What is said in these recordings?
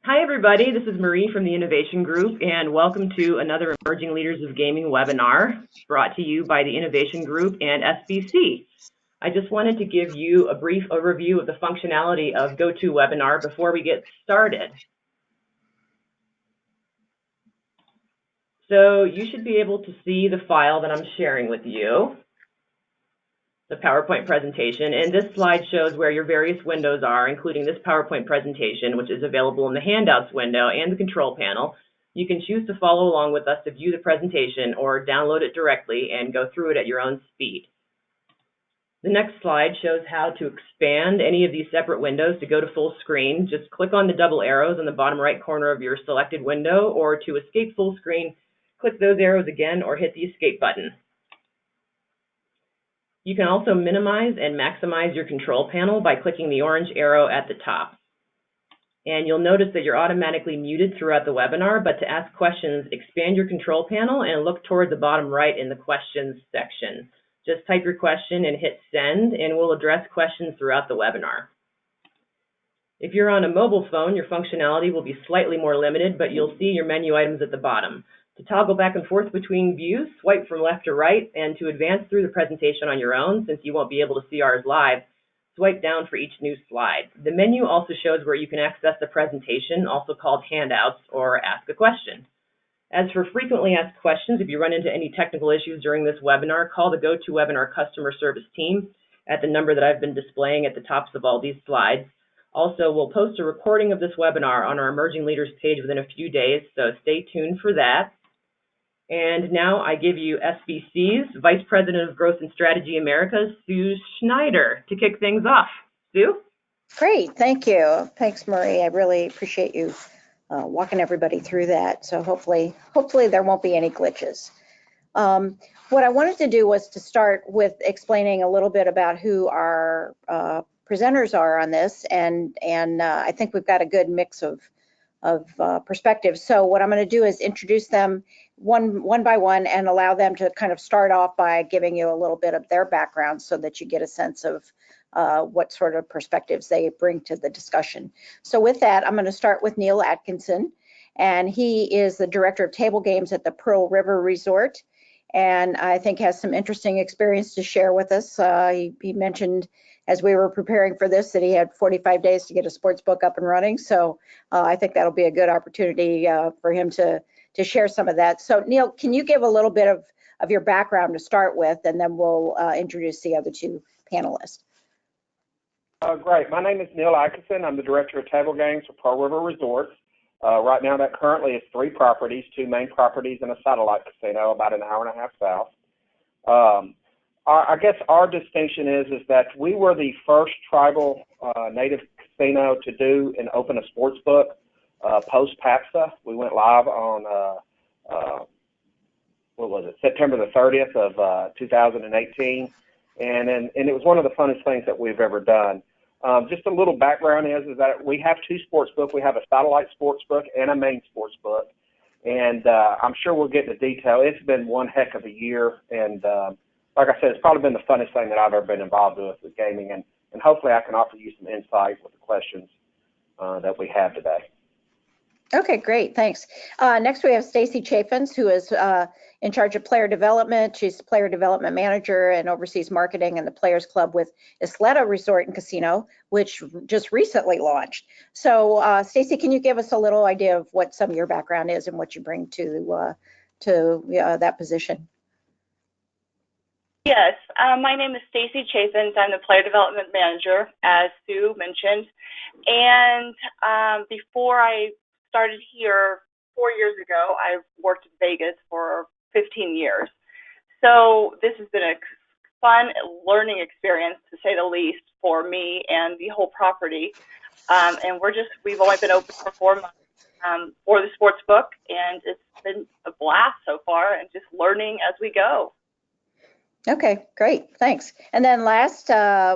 Hi, everybody. This is Marie from the Innovation Group, and welcome to another Emerging Leaders of Gaming webinar brought to you by the Innovation Group and SBC. I just wanted to give you a brief overview of the functionality of GoToWebinar before we get started. So you should be able to see the file that I'm sharing with you, the PowerPoint presentation, and this slide shows where your various windows are, including this PowerPoint presentation, which is available in the Handouts window and the control panel. You can choose to follow along with us to view the presentation or download it directly and go through it at your own speed. The next slide shows how to expand any of these separate windows to go to full screen. Just click on the double arrows in the bottom right corner of your selected window, or to escape full screen, click those arrows again or hit the escape button. You can also minimize and maximize your control panel by clicking the orange arrow at the top. And you'll notice that you're automatically muted throughout the webinar, but to ask questions, expand your control panel and look toward the bottom right in the questions section. Just type your question and hit send, and we'll address questions throughout the webinar. If you're on a mobile phone, your functionality will be slightly more limited, but you'll see your menu items at the bottom. To toggle back and forth between views, swipe from left to right, and to advance through the presentation on your own, since you won't be able to see ours live, swipe down for each new slide. The menu also shows where you can access the presentation, also called Handouts, or Ask a Question. As for frequently asked questions, if you run into any technical issues during this webinar, call the GoToWebinar customer service team at the number that I've been displaying at the tops of all these slides. Also, we'll post a recording of this webinar on our Emerging Leaders page within a few days, so stay tuned for that. And now I give you SBC's Vice President of Growth and Strategy Americas, Sue Schneider, to kick things off. Sue? Great, thank you. Thanks, Marie. I really appreciate you walking everybody through that. So hopefully there won't be any glitches. What I wanted to do was to start with explaining a little bit about who our presenters are on this, and I think we've got a good mix of perspectives. So what I'm going to do is introduce them one by one and allow them to kind of start off by giving you a little bit of their background so that you get a sense of what sort of perspectives they bring to the discussion. So with that, I'm going to start with Neil Atkinson, and he is the Director of Table Games at the Pearl River Resort, and I think has some interesting experience to share with us. He mentioned as we were preparing for this that he had 45 days to get a sports book up and running, so I think that'll be a good opportunity for him to share some of that. So Neil, can you give a little bit of your background to start with, and then we'll introduce the other two panelists. Great. My name is Neil Atkinson. I'm the Director of Table Games for Pearl River Resort. Right now that currently is 3 properties, 2 main properties and a satellite casino about an hour and a half south. I guess our distinction is that we were the first tribal native casino to do and open a sports book post-PAPSA. We went live on, September the 30th of 2018. And it was one of the funnest things that we've ever done. Just a little background is that we have 2 sports books. We have a satellite sports book and a main sports book. And I'm sure we'll get into detail. It's been one heck of a year. And like I said, it's probably been the funnest thing that I've ever been involved with gaming. And hopefully I can offer you some insight with the questions that we have today. Okay, great, thanks. Next we have Stacy Chaffins, who is in charge of player development. She's player development manager and oversees marketing in the Players Club with Isleta Resort and Casino, which just recently launched. So Stacy, can you give us a little idea of what some of your background is and what you bring to that position? Yes, my name is Stacy Chaffins. I'm the player development manager, as Sue mentioned. And before I started here 4 years ago, I worked in Vegas for 15 years. So this has been a fun learning experience, to say the least, for me and the whole property. And we've only been open for 4 months for the sports book, and it's been a blast so far, and just learning as we go. Okay, great, thanks. And then last,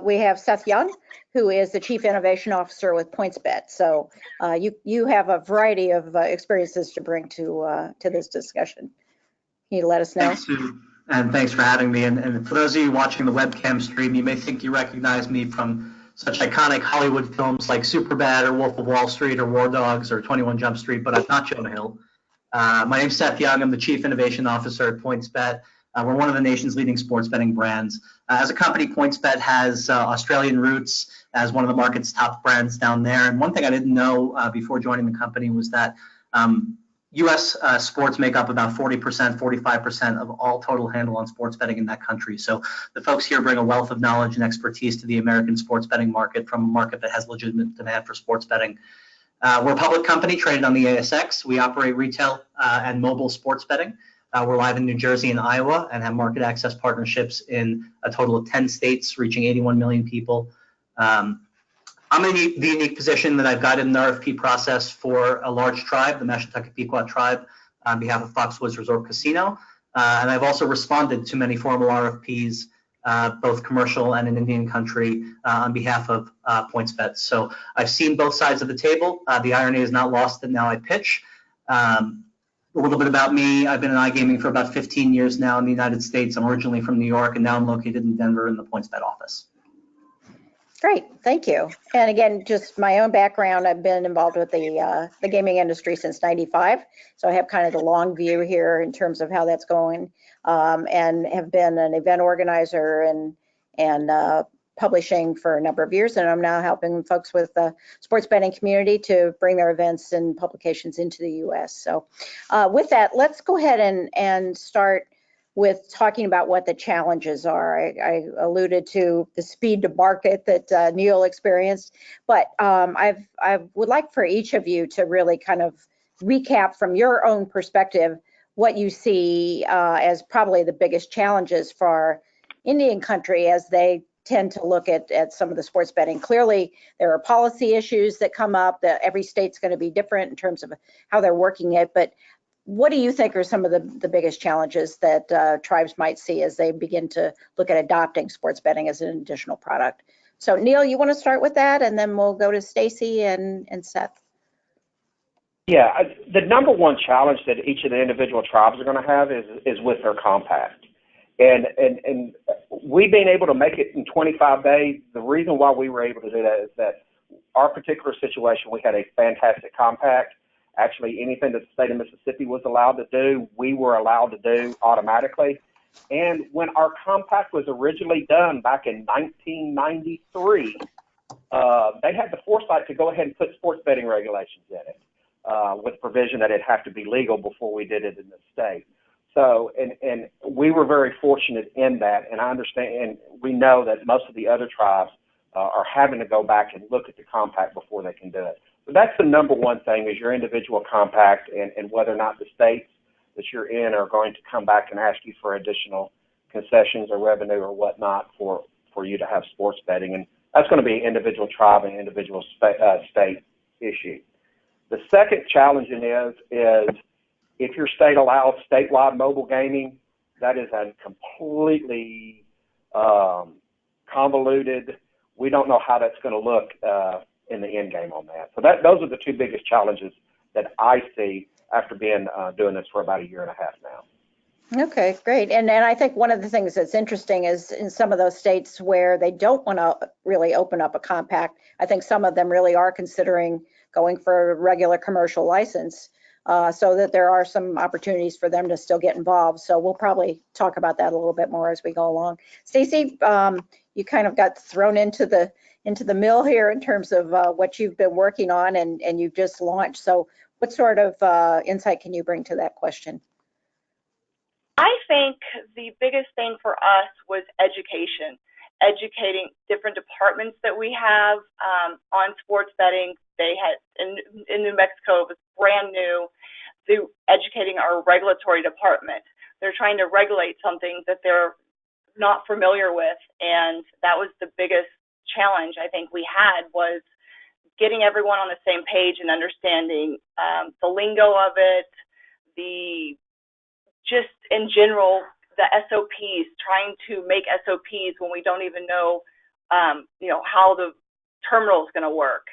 we have Seth Young, who is the Chief Innovation Officer with PointsBet. So you have a variety of experiences to bring to this discussion. Can you let us know? Thanks, Sue, and thanks for having me. And for those of you watching the webcam stream, you may think you recognize me from such iconic Hollywood films like Superbad or Wolf of Wall Street or War Dogs or 21 Jump Street, but I'm not Jonah Hill. My name's Seth Young. I'm the Chief Innovation Officer at PointsBet. We're one of the nation's leading sports betting brands. As a company, PointsBet has Australian roots as one of the market's top brands down there. And one thing I didn't know before joining the company was that U.S. Sports make up about 40%, 45% of all total handle on sports betting in that country. So the folks here bring a wealth of knowledge and expertise to the American sports betting market, from a market that has legitimate demand for sports betting. We're a public company traded on the ASX. We operate retail and mobile sports betting. We're live in New Jersey and Iowa and have market access partnerships in a total of 10 states, reaching 81 million people. I'm in the unique position that I've guided an RFP process for a large tribe, the Mashantucket Pequot tribe, on behalf of Foxwoods Resort Casino. And I've also responded to many formal RFPs, both commercial and in Indian country, on behalf of PointsBet. So I've seen both sides of the table. The irony is not lost that now I pitch. A little bit about me. I've been in iGaming for about 15 years now in the United States. I'm originally from New York, and now I'm located in Denver in the PointsBet office. Great, thank you. And again, just my own background, I've been involved with the gaming industry since '95. So I have kind of the long view here in terms of how that's going, and have been an event organizer and publishing for a number of years. And I'm now helping folks with the sports betting community to bring their events and publications into the US. So with that, let's go ahead and start with talking about what the challenges are. I alluded to the speed to market that Neil experienced, but I would like for each of you to really kind of recap from your own perspective what you see as probably the biggest challenges for Indian country as they tend to look at some of the sports betting. Clearly, there are policy issues that come up, that every state's going to be different in terms of how they're working it, but what do you think are some of the biggest challenges that tribes might see as they begin to look at adopting sports betting as an additional product? So Neil, you want to start with that, and then we'll go to Stacy and Seth. Yeah, the number one challenge that each of the individual tribes are going to have is with their compact. And we being able to make it in 25 days, the reason why we were able to do that is that our particular situation, we had a fantastic compact. Actually, anything that the state of Mississippi was allowed to do, we were allowed to do automatically. And when our compact was originally done back in 1993, they had the foresight to go ahead and put sports betting regulations in it, with provision that it'd have to be legal before we did it in the state. So, and we were very fortunate in that, and I understand, and we know that most of the other tribes are having to go back and look at the compact before they can do it. So that's the number one thing, is your individual compact, and whether or not the states that you're in are going to come back and ask you for additional concessions or revenue or whatnot for you to have sports betting. And that's going to be individual tribe and individual state issue. The second challenge is if your state allows statewide mobile gaming, that is a completely convoluted. We don't know how that's going to look in the end game on that. So those are the two biggest challenges that I see after being doing this for about a year and a half now. Okay, great. And I think one of the things that's interesting is in some of those states where they don't want to really open up a compact, I think some of them really are considering going for a regular commercial license, so that there are some opportunities for them to still get involved. So we'll probably talk about that a little bit more as we go along. Stacy, you kind of got thrown into the mill here in terms of what you've been working on and you've just launched. So what sort of insight can you bring to that question? I think the biggest thing for us was education, educating different departments that we have on sports betting. They had in New Mexico, it was brand new, educating our regulatory department. They're trying to regulate something that they're not familiar with, and that was the biggest challenge I think we had, was getting everyone on the same page and understanding the lingo of it, just in general, the SOPs, trying to make SOPs when we don't even know, how the terminal is going to work.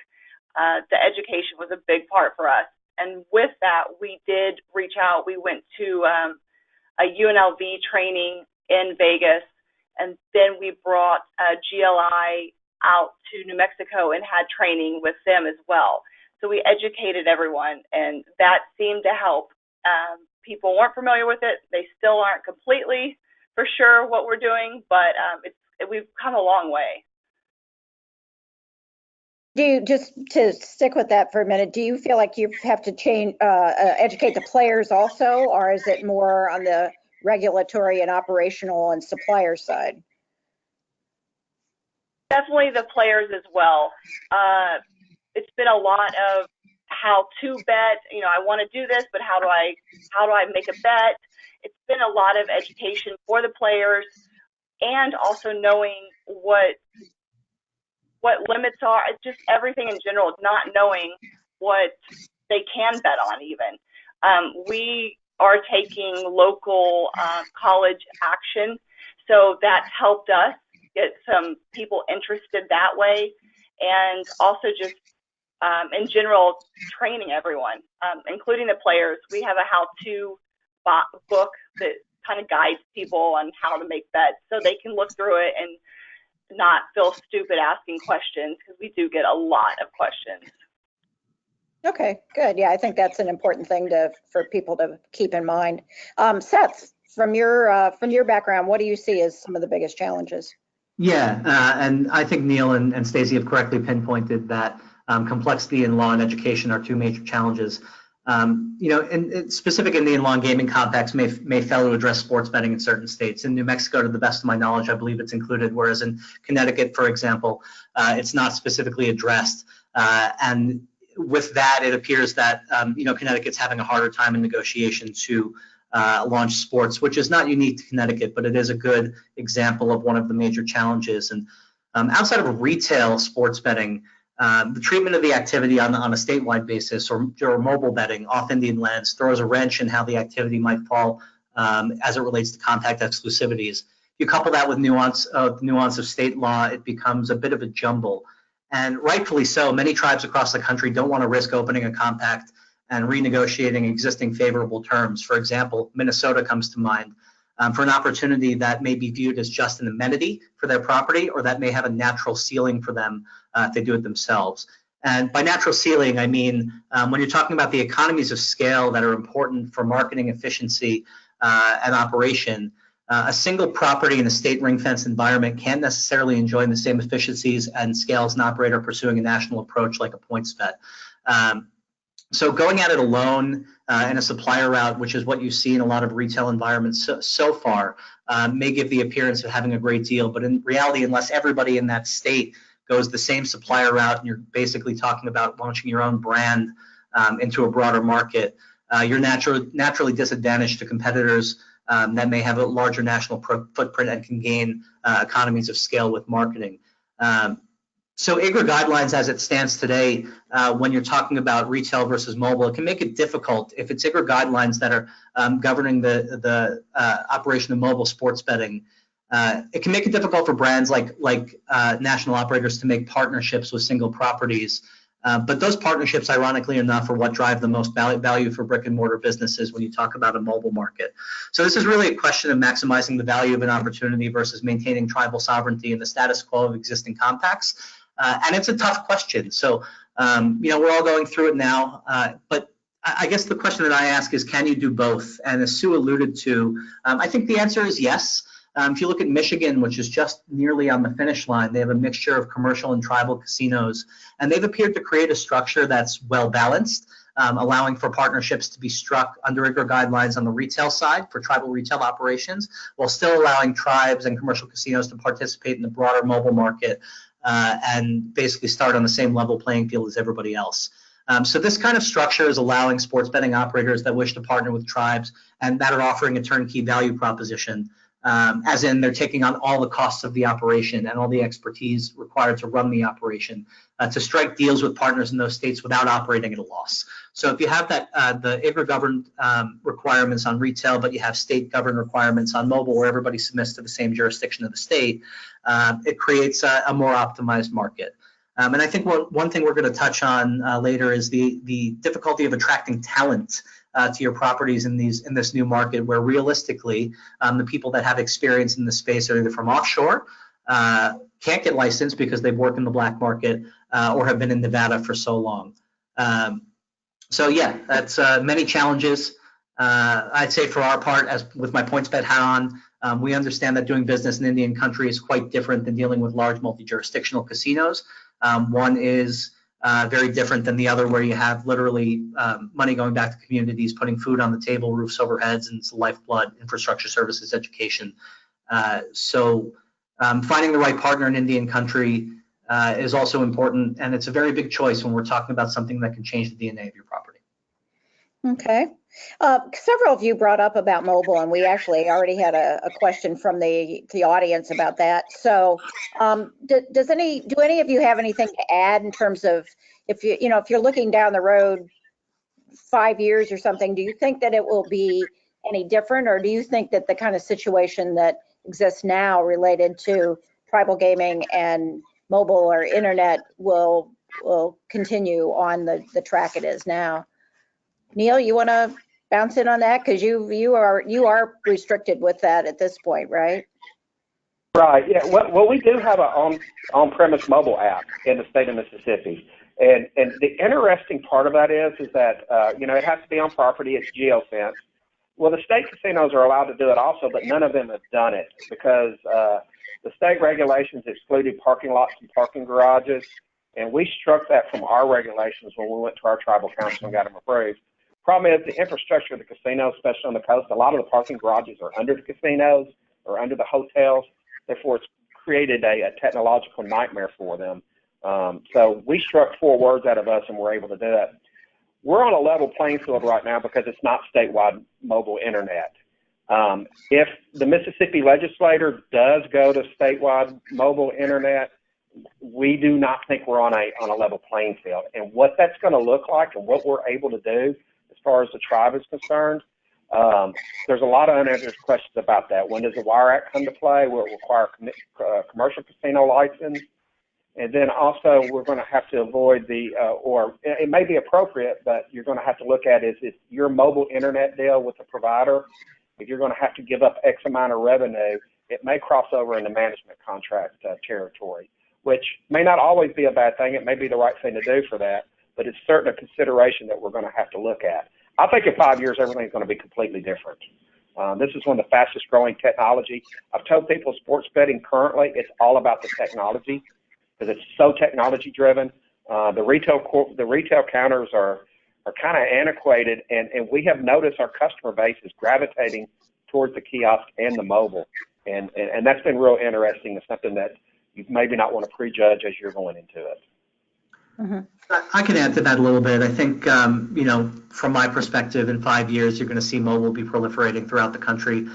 The education was a big part for us. And with that, we did reach out. We went to a UNLV training in Vegas, and then we brought GLI out to New Mexico and had training with them as well. So we educated everyone, and that seemed to help. People weren't familiar with it. They still aren't completely for sure what we're doing, but we've come a long way. Do you, just to stick with that for a minute, do you feel like you have to change, educate the players also, or is it more on the regulatory and operational and supplier side? Definitely the players as well. It's been a lot of how to bet. You know, I want to do this, but how do I make a bet? It's been a lot of education for the players, and also knowing what limits are. It's just everything in general, not knowing what they can bet on even. We are taking local college action, so that's helped us get some people interested that way, and also just in general training everyone, including the players. We have a how-to book that kind of guides people on how to make bets, so they can look through it and not feel stupid asking questions, because we do get a lot of questions. Okay, good. Yeah, I think that's an important thing for people to keep in mind. Seth, from your background, what do you see as some of the biggest challenges? Yeah, and I think Neil and Stacey have correctly pinpointed that complexity in law and education are two major challenges. You know, and specific in the in-law gaming complex may fail to address sports betting in certain states. In New Mexico, to the best of my knowledge, I believe it's included, whereas in Connecticut, for example, it's not specifically addressed. And with that, it appears that you know, Connecticut's having a harder time in negotiation to launch sports, which is not unique to Connecticut, but it is a good example of one of the major challenges. And outside of retail sports betting, the treatment of the activity on a statewide basis or mobile betting off Indian lands throws a wrench in how the activity might fall as it relates to compact exclusivities. You couple that with nuance of state law, it becomes a bit of a jumble. And rightfully so, many tribes across the country don't want to risk opening a compact and renegotiating existing favorable terms. For example, Minnesota comes to mind for an opportunity that may be viewed as just an amenity for their property, or that may have a natural ceiling for them if they do it themselves. And by natural ceiling, I mean when you're talking about the economies of scale that are important for marketing efficiency and operation, a single property in a state ring-fenced environment can't necessarily enjoy the same efficiencies and scale as an operator pursuing a national approach like a points bet. So going at it alone in a supplier route, which is what you see in a lot of retail environments so far, may give the appearance of having a great deal. But in reality, unless everybody in that state goes the same supplier route and you're basically talking about launching your own brand into a broader market, you're naturally disadvantaged to competitors that may have a larger national footprint and can gain economies of scale with marketing. So IGRA guidelines as it stands today, when you're talking about retail versus mobile, it can make it difficult if it's IGRA guidelines that are governing the operation of mobile sports betting. It can make it difficult for brands like national operators to make partnerships with single properties. But those partnerships, ironically enough, are what drive the most value for brick and mortar businesses when you talk about a mobile market. So this is really a question of maximizing the value of an opportunity versus maintaining tribal sovereignty and the status quo of existing compacts. And it's a tough question. So, you know, we're all going through it now. But I guess the question that I ask is, can you do both? And as Sue alluded to, I think the answer is yes. If you look at Michigan, which is just nearly on the finish line, they have a mixture of commercial and tribal casinos, and they've appeared to create a structure that's well balanced, allowing for partnerships to be struck under IGRA guidelines on the retail side for tribal retail operations, while still allowing tribes and commercial casinos to participate in the broader mobile market and basically start on the same level playing field as everybody else. So this kind of structure is allowing sports betting operators that wish to partner with tribes and that are offering a turnkey value proposition, as in they're taking on all the costs of the operation and all the expertise required to run the operation, to strike deals with partners in those states without operating at a loss. So if you have that the IGRA governed requirements on retail, but you have state governed requirements on mobile where everybody submits to the same jurisdiction of the state, it creates a more optimized market. And I think one thing we're going to touch on later is the difficulty of attracting talent to your properties in this new market, where realistically the people that have experience in the space are either from offshore can't get licensed because they've worked in the black market or have been in Nevada for so long. So yeah, that's many challenges. I'd say for our part, as with my PointsBet hat on, we understand that doing business in Indian country is quite different than dealing with large multi-jurisdictional casinos. One is very different than the other, where you have literally money going back to communities, putting food on the table, roofs over heads, and it's lifeblood, infrastructure services, education. So finding the right partner in Indian country is also important, and it's a very big choice when we're talking about something that can change the DNA of your property. Okay. Several of you brought up about mobile, and we actually already had a question from the audience about that. So do any of you have anything to add in terms of if you're looking down the road 5 years or something, do you think that it will be any different, or do you think that the kind of situation that exists now related to tribal gaming and mobile or internet will continue on the track it is now? Neil, you want to bounce in on that, because you are restricted with that at this point, right? Right. Yeah. Well, we do have an on-premise mobile app in the state of Mississippi, and the interesting part of that is that it has to be on property. It's geofenced. Well, the state casinos are allowed to do it also, but none of them have done it because the state regulations excluded parking lots and parking garages, and we struck that from our regulations when we went to our tribal council and got them approved. Problem is the infrastructure of the casinos, especially on the coast, a lot of the parking garages are under the casinos or under the hotels. Therefore, it's created a technological nightmare for them. So we struck 4 words out of us, and we're able to do it. We're on a level playing field right now because it's not statewide mobile internet. If the Mississippi legislature does go to statewide mobile internet, we do not think we're on a level playing field. And what that's going to look like and what we're able to do as far as the tribe is concerned, there's a lot of unanswered questions about that. When does the Wire Act come to play? Will it require a commercial casino license? And then also we're going to have to avoid or it may be appropriate, but you're going to have to look at is your mobile internet deal with the provider, if you're going to have to give up X amount of revenue, it may cross over into management contract territory, which may not always be a bad thing. It may be the right thing to do for that, but it's certainly a consideration that we're going to have to look at. I think in 5 years, everything's going to be completely different. This is one of the fastest growing technology. I've told people sports betting currently, it's all about the technology because it's so technology driven. The retail counters are kind of antiquated, and we have noticed our customer base is gravitating towards the kiosk and the mobile. And that's been real interesting. It's something that you maybe not want to prejudge as you're going into it. Mm-hmm. I can add to that a little bit. I think, from my perspective, in 5 years, you're going to see mobile be proliferating throughout the country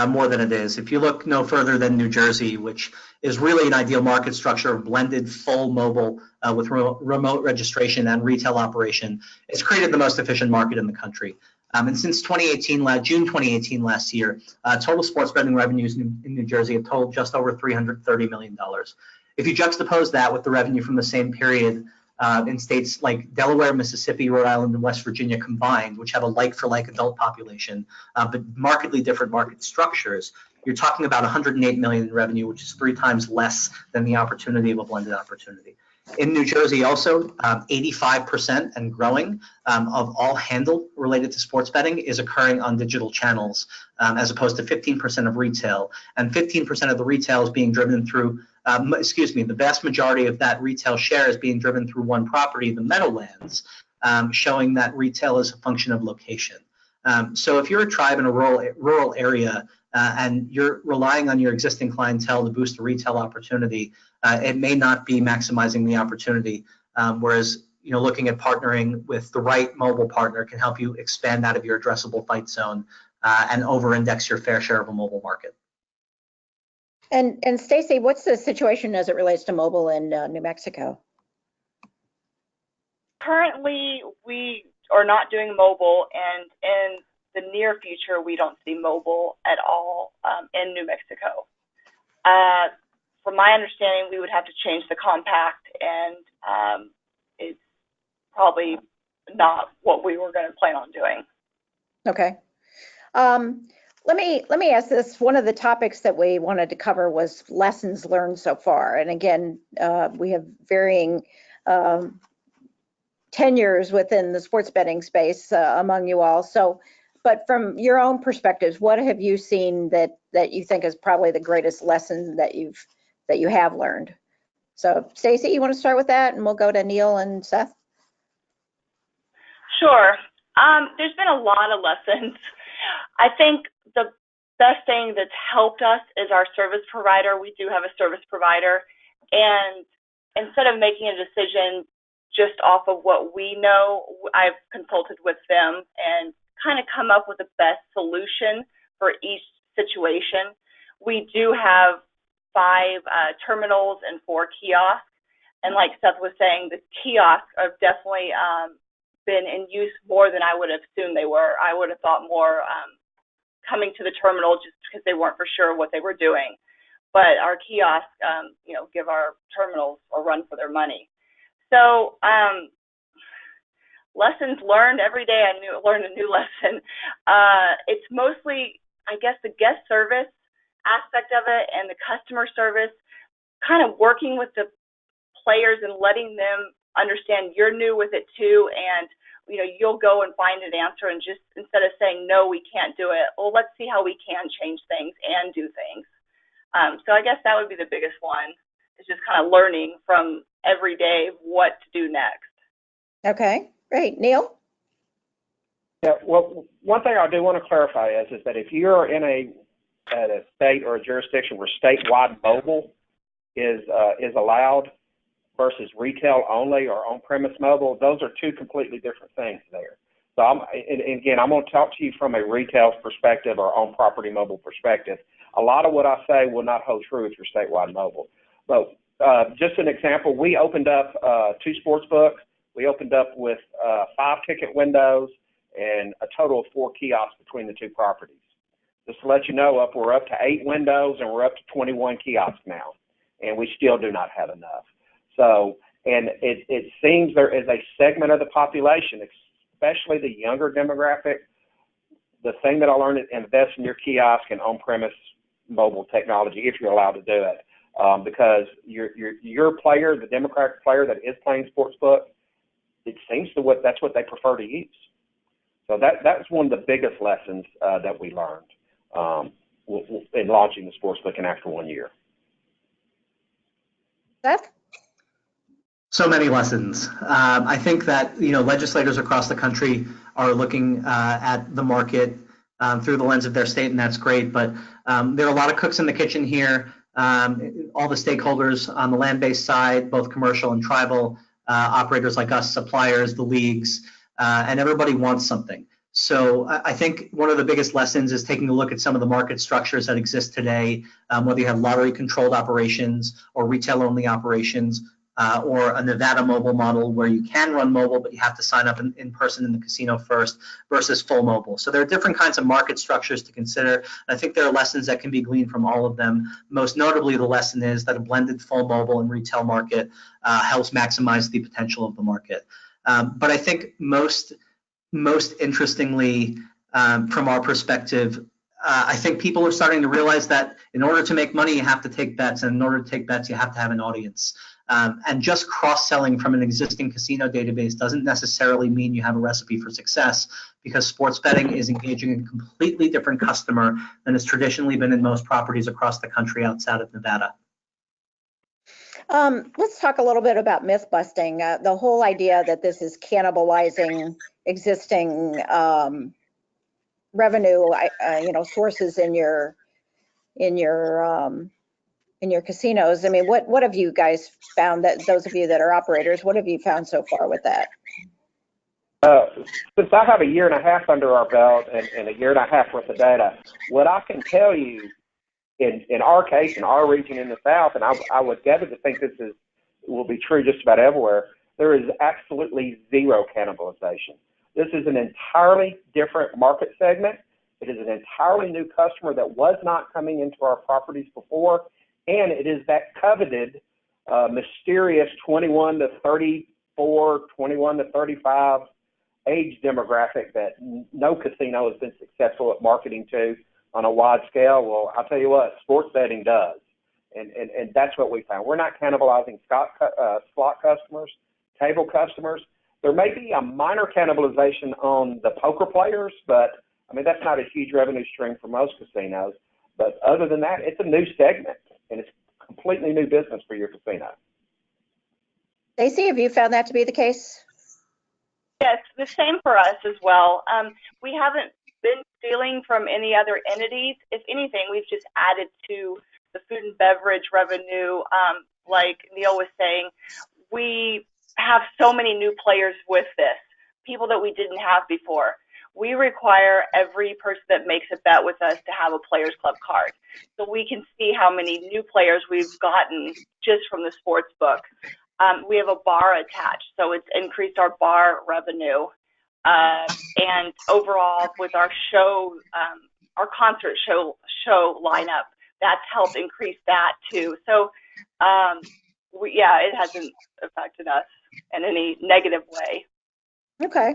more than it is. If you look no further than New Jersey, which is really an ideal market structure of blended full mobile with remote registration and retail operation, it's created the most efficient market in the country. And since June 2018 last year, total sports betting revenues in New Jersey have totaled just over $330 million. If you juxtapose that with the revenue from the same period in states like Delaware, Mississippi, Rhode Island, and West Virginia combined, which have a like-for-like adult population, but markedly different market structures, you're talking about $108 million in revenue, which is 3 times less than the opportunity of a blended opportunity. In New Jersey also, 85% and growing of all handle related to sports betting is occurring on digital channels, as opposed to 15% of retail. And 15% of the retail is being driven through, the vast majority of that retail share is being driven through one property, the Meadowlands, showing that retail is a function of location. So if you're a tribe in a rural area and you're relying on your existing clientele to boost the retail opportunity, it may not be maximizing the opportunity, whereas looking at partnering with the right mobile partner can help you expand out of your addressable fight zone and over-index your fair share of a mobile market. And Stacy, what's the situation as it relates to mobile in New Mexico? Currently, we are not doing mobile, and in the near future, we don't see mobile at all in New Mexico. From my understanding, we would have to change the compact, and it's probably not what we were going to plan on doing. Okay. Let me ask this. One of the topics that we wanted to cover was lessons learned so far. And again, we have varying tenures within the sports betting space among you all. So, but from your own perspectives, what have you seen that you think is probably the greatest lesson that you have learned? So, Stacy, you want to start with that, and we'll go to Neil and Seth. Sure. There's been a lot of lessons. I think the best thing that's helped us is our service provider. We do have a service provider, and instead of making a decision just off of what we know, I've consulted with them and kind of come up with the best solution for each situation. We do have 5 terminals and 4 kiosks, and like Seth was saying, the kiosks have definitely been in use more than I would have assumed they were. I would have thought more coming to the terminal just because they weren't for sure what they were doing. But our kiosks, give our terminals a run for their money. So lessons learned every day. I learned a new lesson. It's mostly, I guess, the guest service aspect of it and the customer service, kind of working with the players and letting them understand you're new with it too, and you'll go and find an answer, and just instead of saying no, we can't do it, well, let's see how we can change things and do things. So I guess that would be the biggest one, is just kind of learning from every day what to do next. Okay, great. Neil? Yeah, well, one thing I do want to clarify is that if you're in a state or a jurisdiction where statewide mobile is allowed versus retail only or on-premise mobile, those are 2 completely different things there. So again, I'm going to talk to you from a retail perspective or on-property mobile perspective. A lot of what I say will not hold true if you're statewide mobile. But just an example, we opened up 2 sports books. We opened up with 5 ticket windows and a total of 4 kiosks between the 2 properties. Just to let you know, we're up to 8 windows and we're up to 21 kiosks now, and we still do not have enough. So, and it seems there is a segment of the population, especially the younger demographic. The thing that I learned is invest in your kiosk and on-premise mobile technology if you're allowed to do it, because your player, the demographic player that is playing sportsbook, it seems that's what they prefer to use. So that's one of the biggest lessons that we learned in launching the sportsbook in after 1 year. Seth? So many lessons. I think that legislators across the country are looking at the market through the lens of their state, and that's great. But there are a lot of cooks in the kitchen here. All the stakeholders on the land-based side, both commercial and tribal, operators like us, suppliers, the leagues, and everybody wants something. So I think one of the biggest lessons is taking a look at some of the market structures that exist today, whether you have lottery-controlled operations or retail-only operations, or a Nevada mobile model where you can run mobile, but you have to sign up in person in the casino first, versus full mobile. So there are different kinds of market structures to consider. I think there are lessons that can be gleaned from all of them. Most notably, the lesson is that a blended full mobile and retail market helps maximize the potential of the market. But I think most interestingly, from our perspective, I think people are starting to realize that in order to make money, you have to take bets, and in order to take bets, you have to have an audience. And just cross-selling from an existing casino database doesn't necessarily mean you have a recipe for success, because sports betting is engaging a completely different customer than has traditionally been in most properties across the country outside of Nevada. Let's talk a little bit about myth busting. The whole idea that this is cannibalizing existing revenue, sources in your casinos. I mean, what have you guys found, that those of you that are operators, what have you found so far with that? Since I have a year and a half under our belt and a year and a half worth of data, what I can tell you in our case, in our region in the South, and I would gather to think this will be true just about everywhere, there is absolutely zero cannibalization. This is an entirely different market segment. It is an entirely new customer that was not coming into our properties before, and it is that coveted, mysterious 21 to 34, 21 to 35 age demographic that no casino has been successful at marketing to. on a wide scale. Well, I'll tell you what, sports betting does. And that's what we found. We're not cannibalizing slot customers, table customers. There may be a minor cannibalization on the poker players, but I mean, that's not a huge revenue stream for most casinos. But other than that, it's a new segment, and it's completely new business for your casino. Stacey, have you found that to be the case? Yes, the same for us as well. We haven't been stealing from any other entities. If anything, we've just added to the food and beverage revenue. Like Neil was saying, we have so many new players with this, people that we didn't have before. We require every person that makes a bet with us to have a Players Club card. So we can see how many new players we've gotten just from the sports book. We have a bar attached, so it's increased our bar revenue. And overall, with our show, our concert show lineup, that's helped increase that too. So, it hasn't affected us in any negative way. Okay.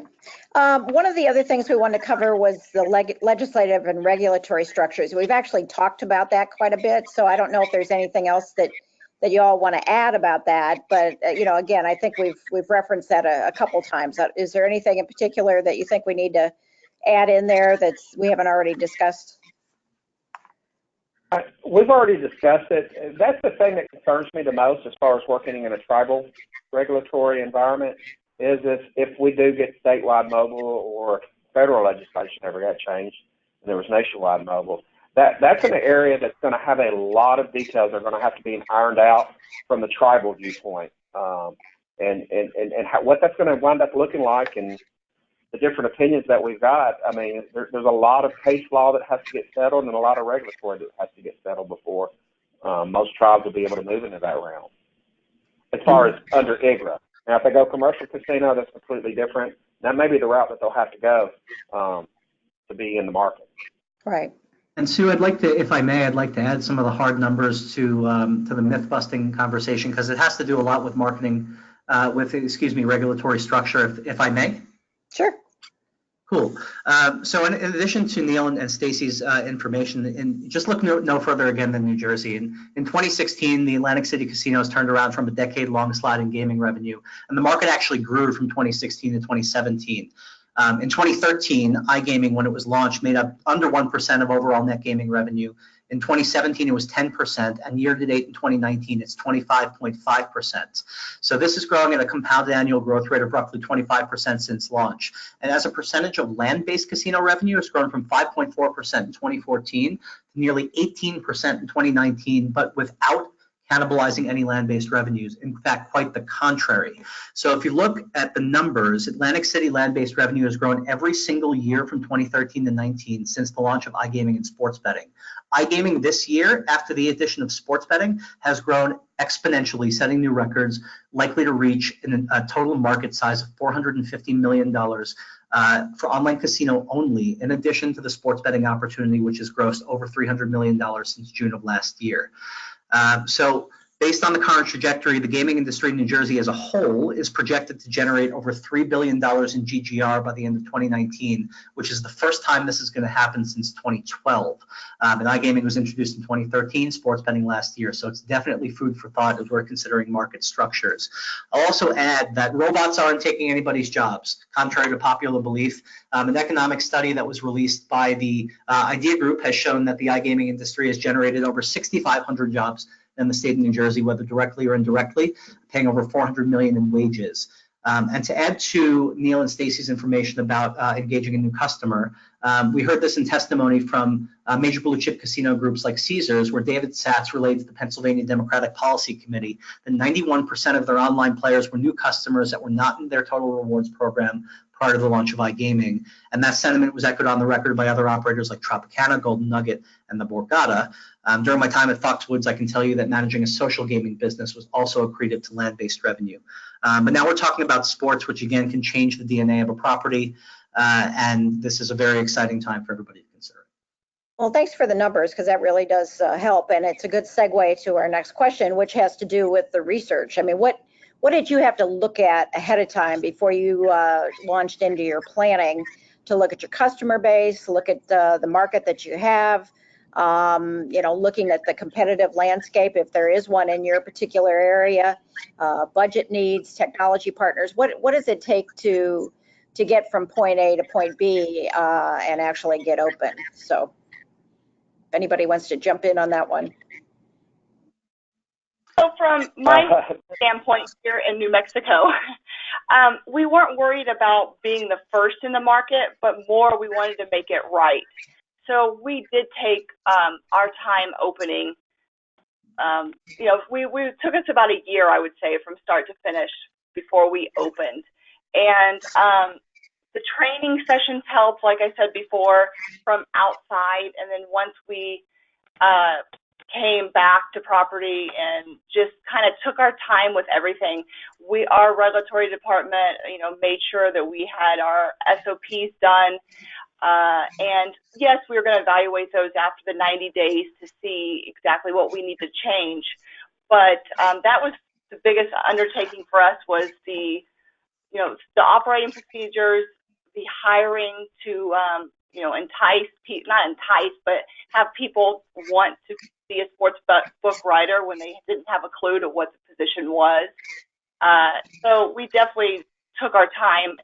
One of the other things we wanted to cover was the legislative and regulatory structures. We've actually talked about that quite a bit, so I don't know if there's anything else that you all want to add about that. But, again, I think we've referenced that a couple times. Is there anything in particular that you think we need to add in there that we haven't already discussed? We've already discussed it. That's the thing that concerns me the most as far as working in a tribal regulatory environment is if we do get statewide mobile or federal legislation ever got changed and there was nationwide mobile, that's an area that's going to have a lot of details that are going to have to be ironed out from the tribal viewpoint, and what that's going to wind up looking like and the different opinions that we've got. I mean, there's a lot of case law that has to get settled and a lot of regulatory that has to get settled before most tribes will be able to move into that realm. As far as under IGRA. Now, if they go commercial casino, that's completely different. That may be the route that they'll have to go to be in the market. Right. And Sue, I'd like to, if I may, I'd like to add some of the hard numbers to the myth-busting conversation because it has to do a lot with marketing, regulatory structure, if I may. Sure. Cool. So in addition to Neil and Stacey's information, and just look no further again than New Jersey. In 2016, the Atlantic City casinos turned around from a decade-long slide in gaming revenue, and the market actually grew from 2016 to 2017. In 2013, iGaming, when it was launched, made up under 1% of overall net gaming revenue. In 2017, it was 10%, and year-to-date in 2019, it's 25.5%. So this is growing at a compounded annual growth rate of roughly 25% since launch. And as a percentage of land-based casino revenue, it's grown from 5.4% in 2014 to nearly 18% in 2019, but without cannibalizing any land-based revenues. In fact, quite the contrary. So if you look at the numbers, Atlantic City land-based revenue has grown every single year from 2013 to 19 since the launch of iGaming and sports betting. iGaming this year, after the addition of sports betting, has grown exponentially, setting new records, likely to reach a total market size of $450 million for online casino only, in addition to the sports betting opportunity, which has grossed over $300 million since June of last year. So based on the current trajectory, the gaming industry in New Jersey as a whole is projected to generate over $3 billion in GGR by the end of 2019, which is the first time this is going to happen since 2012. And iGaming was introduced in 2013, sports betting last year. So it's definitely food for thought as we're considering market structures. I'll also add that robots aren't taking anybody's jobs, contrary to popular belief. An economic study that was released by the Idea Group has shown that the iGaming industry has generated over 6,500 jobs in the state of New Jersey, whether directly or indirectly, paying over $400 million in wages. And to add to Neil and Stacey's information about engaging a new customer, we heard this in testimony from major blue chip casino groups like Caesars, where David Satz relayed to the Pennsylvania Democratic Policy Committee that 91% of their online players were new customers that were not in their total rewards program prior to the launch of iGaming. And that sentiment was echoed on the record by other operators like Tropicana, Golden Nugget, and the Borgata. During my time at Foxwoods, I can tell you that managing a social gaming business was also accretive to land-based revenue. But now we're talking about sports, which again can change the DNA of a property. And this is a very exciting time for everybody to consider. Well, thanks for the numbers, because that really does help. And it's a good segue to our next question, which has to do with the research. I mean, what did you have to look at ahead of time before you launched into your planning to look at your customer base, look at the market that you have, looking at the competitive landscape, if there is one in your particular area, budget needs, technology partners. What does it take to get from point A to point B and actually get open? So if anybody wants to jump in on that one. So from my standpoint here in New Mexico, we weren't worried about being the first in the market, but more we wanted to make it right. So we did take our time opening. We took us about a year, I would say, from start to finish before we opened. And the training sessions helped, like I said before, from outside. And then once we came back to property and just kind of took our time with everything, our regulatory department, made sure that we had our SOPs done. And yes, we were going to evaluate those after the 90 days to see exactly what we need to change. But that was the biggest undertaking for us, was the operating procedures, the hiring to, but have people want to be a sports book writer when they didn't have a clue to what the position was. So we definitely took our time.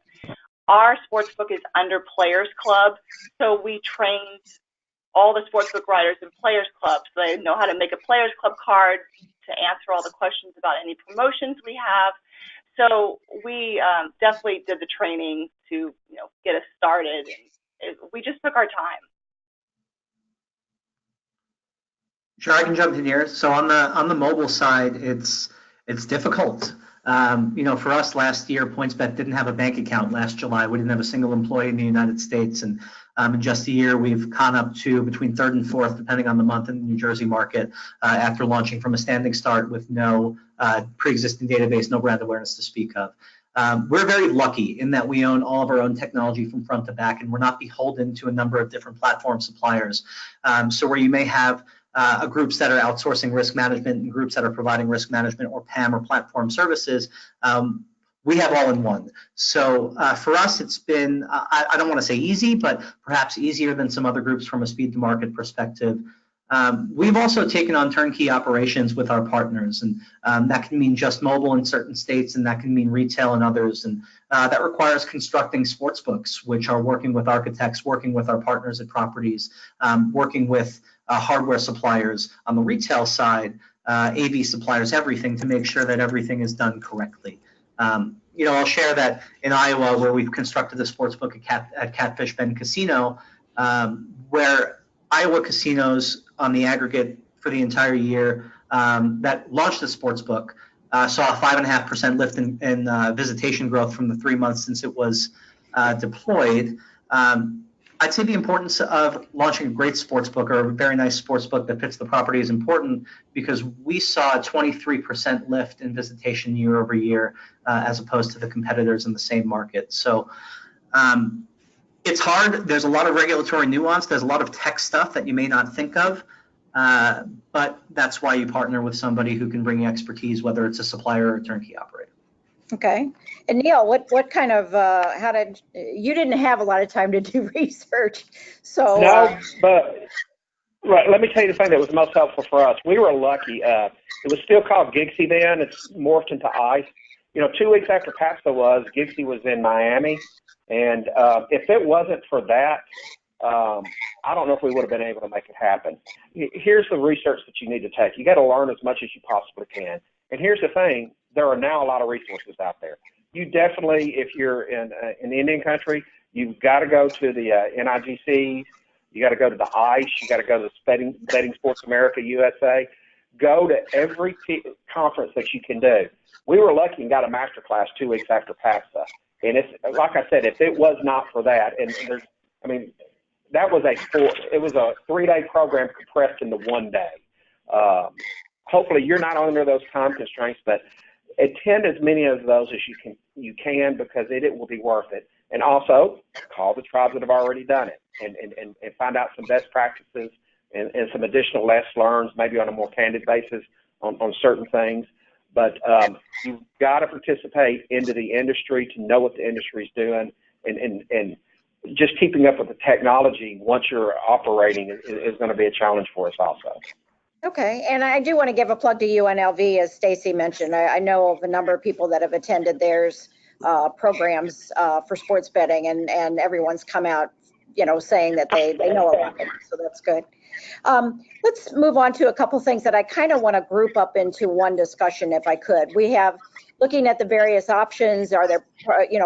Our sports book is under Players Club, so we trained all the sports book writers in Players Club, so they know how to make a Players Club card to answer all the questions about any promotions we have. So we definitely did the training to get us started. We just took our time. Sure, I can jump in here. So on the mobile side, it's difficult. For us last year, PointsBet didn't have a bank account last July. We didn't have a single employee in the United States. And in just a year, we've gone up to between third and fourth, depending on the month, in the New Jersey market after launching from a standing start with no pre-existing database, no brand awareness to speak of. We're very lucky in that we own all of our own technology from front to back, and we're not beholden to a number of different platform suppliers. So where you may have groups that are outsourcing risk management and groups that are providing risk management or PAM or platform services, we have all in one. So for us, it's been, I don't want to say easy, but perhaps easier than some other groups from a speed to market perspective. We've also taken on turnkey operations with our partners, and that can mean just mobile in certain states, and that can mean retail in others. And that requires constructing sports books, which are working with architects, working with our partners at properties, working with hardware suppliers on the retail side, AV suppliers, everything, to make sure that everything is done correctly. I'll share that in Iowa, where we've constructed the sports book at Catfish Bend Casino, where Iowa casinos on the aggregate for the entire year that launched the sports book saw a 5.5% lift in visitation growth from the 3 months since it was deployed. I'd say the importance of launching a great sports book, or a very nice sports book that fits the property, is important, because we saw a 23% lift in visitation year over year as opposed to the competitors in the same market. So it's hard. There's a lot of regulatory nuance. There's a lot of tech stuff that you may not think of, but that's why you partner with somebody who can bring you expertise, whether it's a supplier or a turnkey operator. Okay. And Neil, what kind of, you didn't have a lot of time to do research, so. No, but right, let me tell you the thing that was most helpful for us. We were lucky. It was still called Gigsy then. It's morphed into ICE. 2 weeks after PASPA Gigsy was in Miami. And if it wasn't for that, I don't know if we would have been able to make it happen. Here's the research that you need to take. You got to learn as much as you possibly can. And here's the thing. There are now a lot of resources out there. You definitely, if you're in the Indian country, you've got to go to the NIGCs. You got to go to the ICE. You got to go to the Betting Sports America USA. Go to every conference that you can do. We were lucky and got a master class 2 weeks after PASPA. And it's like I said, if it was not for that, that was it was a 3-day program compressed into 1 day. Hopefully you're not under those time constraints, but attend as many of those as you can because it will be worth it. And also call the tribes that have already done it and find out some best practices and some additional lessons learned, maybe on a more candid basis on certain things. But you've got to participate into the industry to know what the industry is doing. And just keeping up with the technology once you're operating is going to be a challenge for us also. Okay, and I do want to give a plug to UNLV, as Stacy mentioned. I know of a number of people that have attended theirs programs for sports betting, and everyone's come out, saying that they know about it, so that's good. Let's move on to a couple things that I kind of want to group up into one discussion, if I could. We have looking at the various options. Are there,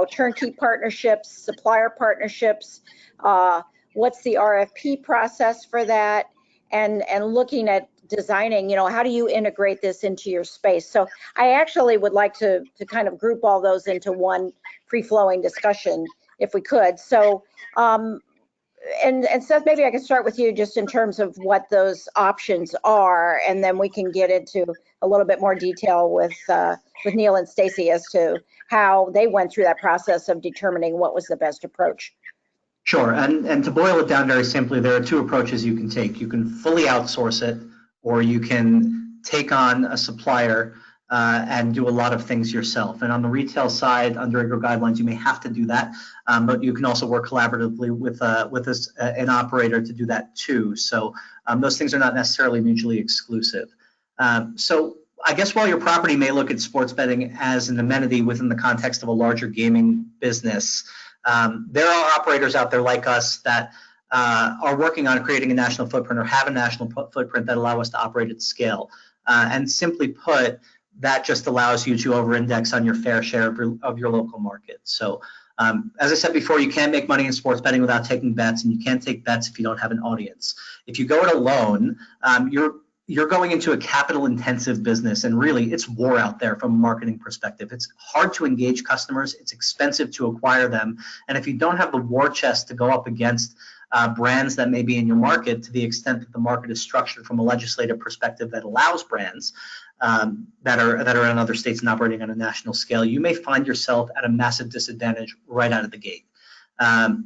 turnkey partnerships, supplier partnerships? What's the RFP process for that? And looking at designing, how do you integrate this into your space? So I actually would like to kind of group all those into one free-flowing discussion, if we could. So, and Seth, maybe I can start with you just in terms of what those options are, and then we can get into a little bit more detail with Neil and Stacy as to how they went through that process of determining what was the best approach. Sure, and to boil it down very simply, there are two approaches you can take. You can fully outsource it, or you can take on a supplier and do a lot of things yourself. And on the retail side, under IGRO guidelines, you may have to do that, but you can also work collaboratively with an operator to do that too. So those things are not necessarily mutually exclusive. So I guess while your property may look at sports betting as an amenity within the context of a larger gaming business, there are operators out there like us that are working on creating a national footprint or have a national footprint that allow us to operate at scale. And simply put, that just allows you to over-index on your fair share of your local market. So as I said before, you can't make money in sports betting without taking bets, and you can't take bets if you don't have an audience. If you go it alone, you're going into a capital-intensive business, and really, it's war out there from a marketing perspective. It's hard to engage customers. It's expensive to acquire them. And if you don't have the war chest to go up against brands that may be in your market, to the extent that the market is structured from a legislative perspective that allows brands that are in other states and operating on a national scale, you may find yourself at a massive disadvantage right out of the gate.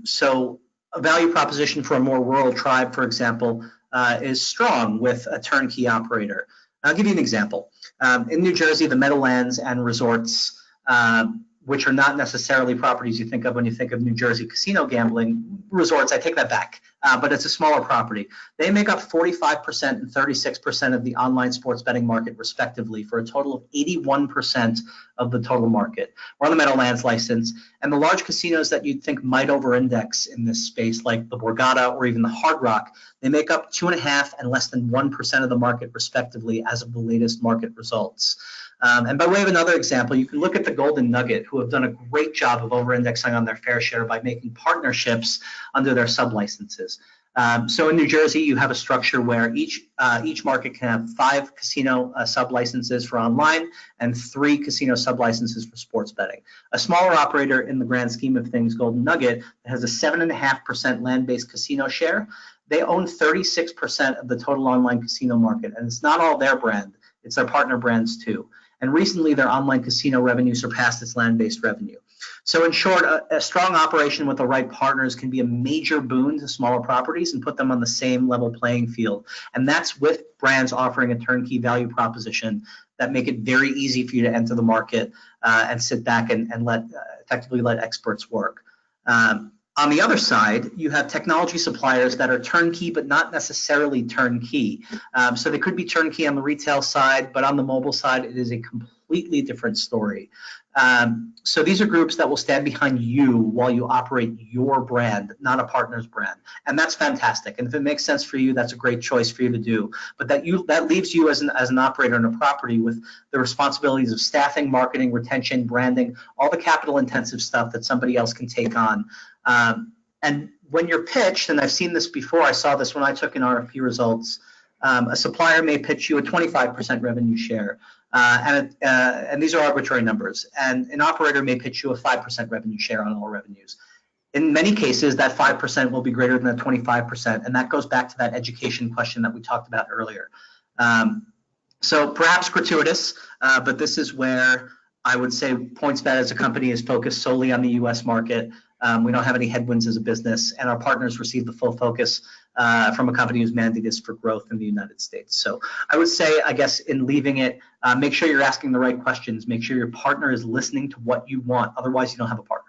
So a value proposition for a more rural tribe, for example, is strong with a turnkey operator. I'll give you an example. In New Jersey, the Meadowlands and resorts, which are not necessarily properties you think of when you think of New Jersey casino gambling resorts, I take that back, but it's a smaller property. They make up 45% and 36% of the online sports betting market, respectively, for a total of 81% of the total market. We're on the Meadowlands license, and the large casinos that you'd think might over-index in this space, like the Borgata or even the Hard Rock, they make up 2.5% and less than 1% of the market, respectively, as of the latest market results. And by way of another example, you can look at the Golden Nugget, who have done a great job of over-indexing on their fair share by making partnerships under their sub-licenses. So in New Jersey, you have a structure where each market can have 5 casino sub-licenses for online and 3 casino sub-licenses for sports betting. A smaller operator in the grand scheme of things, Golden Nugget, has a 7.5% land-based casino share. They own 36% of the total online casino market, and it's not all their brand. It's their partner brands too. And recently, their online casino revenue surpassed its land-based revenue. So in short, a strong operation with the right partners can be a major boon to smaller properties and put them on the same level playing field. And that's with brands offering a turnkey value proposition that make it very easy for you to enter the market and sit back and effectively let experts work. On the other side, you have technology suppliers that are turnkey, but not necessarily turnkey. So they could be turnkey on the retail side, but on the mobile side, it is a completely different story. So these are groups that will stand behind you while you operate your brand, not a partner's brand. And that's fantastic. And if it makes sense for you, that's a great choice for you to do. But that leaves you as an operator in a property with the responsibilities of staffing, marketing, retention, branding, all the capital intensive stuff that somebody else can take on. And when you're pitched, and I've seen this before, I saw this when I took in RFP results, a supplier may pitch you a 25% revenue share, and these are arbitrary numbers, and an operator may pitch you a 5% revenue share on all revenues. In many cases, that 5% will be greater than the 25%, and that goes back to that education question that we talked about earlier. So perhaps gratuitous, but this is where I would say PointsBet as a company is focused solely on the U.S. market. We don't have any headwinds as a business, and our partners receive the full focus from a company whose mandate is for growth in the United States. So I would say, I guess, in leaving it, make sure you're asking the right questions. Make sure your partner is listening to what you want. Otherwise, you don't have a partner.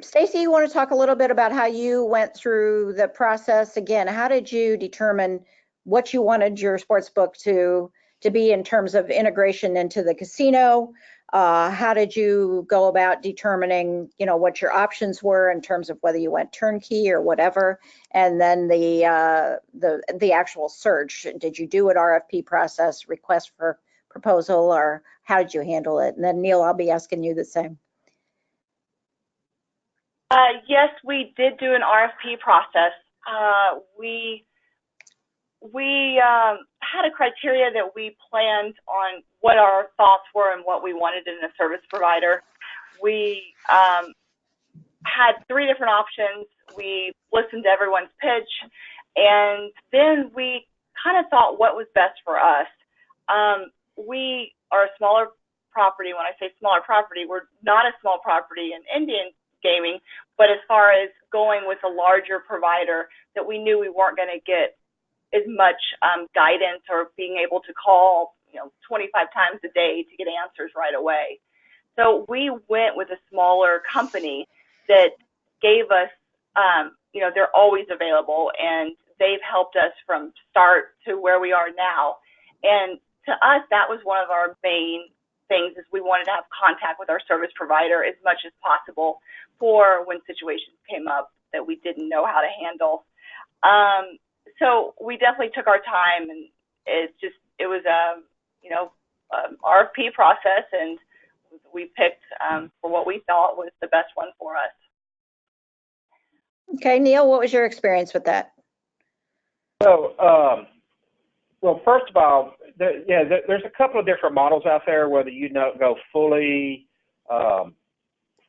Stacy, you want to talk a little bit about how you went through the process? Again, how did you determine what you wanted your sports book to be in terms of integration into the casino? How did you go about determining, what your options were in terms of whether you went turnkey or whatever? And then the actual search, did you do an RFP process, request for proposal, or how did you handle it? And then Neil, I'll be asking you the same. Yes, we did do an RFP process. We had a criteria that we planned on what our thoughts were and what we wanted in a service provider. We had 3 different options. We listened to everyone's pitch, and then we kind of thought what was best for us. We are a smaller property. When I say smaller property, we're not a small property in Indian gaming, but as far as going with a larger provider that we knew we weren't going to get as much guidance or being able to call 25 times a day to get answers right away. So we went with a smaller company that gave us, they're always available, and they've helped us from start to where we are now. And to us, that was one of our main things, is we wanted to have contact with our service provider as much as possible for when situations came up that we didn't know how to handle. So we definitely took our time, and it was a RFP process, and we picked for what we thought was the best one for us. Okay, Neil, what was your experience with that? So, well, first of all, there's a couple of different models out there, whether you go fully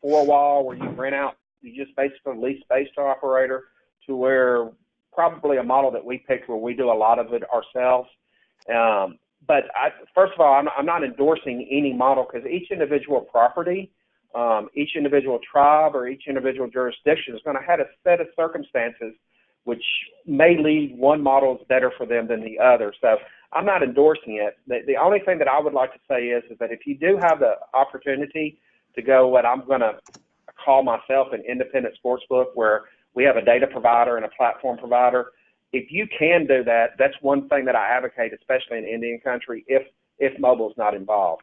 four-wall, where you rent out, you just basically lease space to operator, to where probably a model that we picked where we do a lot of it ourselves. But first of all, I'm not endorsing any model, because each individual property, each individual tribe, or each individual jurisdiction is going to have a set of circumstances which may lead one model is better for them than the other. So I'm not endorsing it. The only thing that I would like to say is that if you do have the opportunity to go what I'm going to call myself an independent sports book, where we have a data provider and a platform provider, if you can do that, that's one thing that I advocate, especially in Indian country, if mobile is not involved.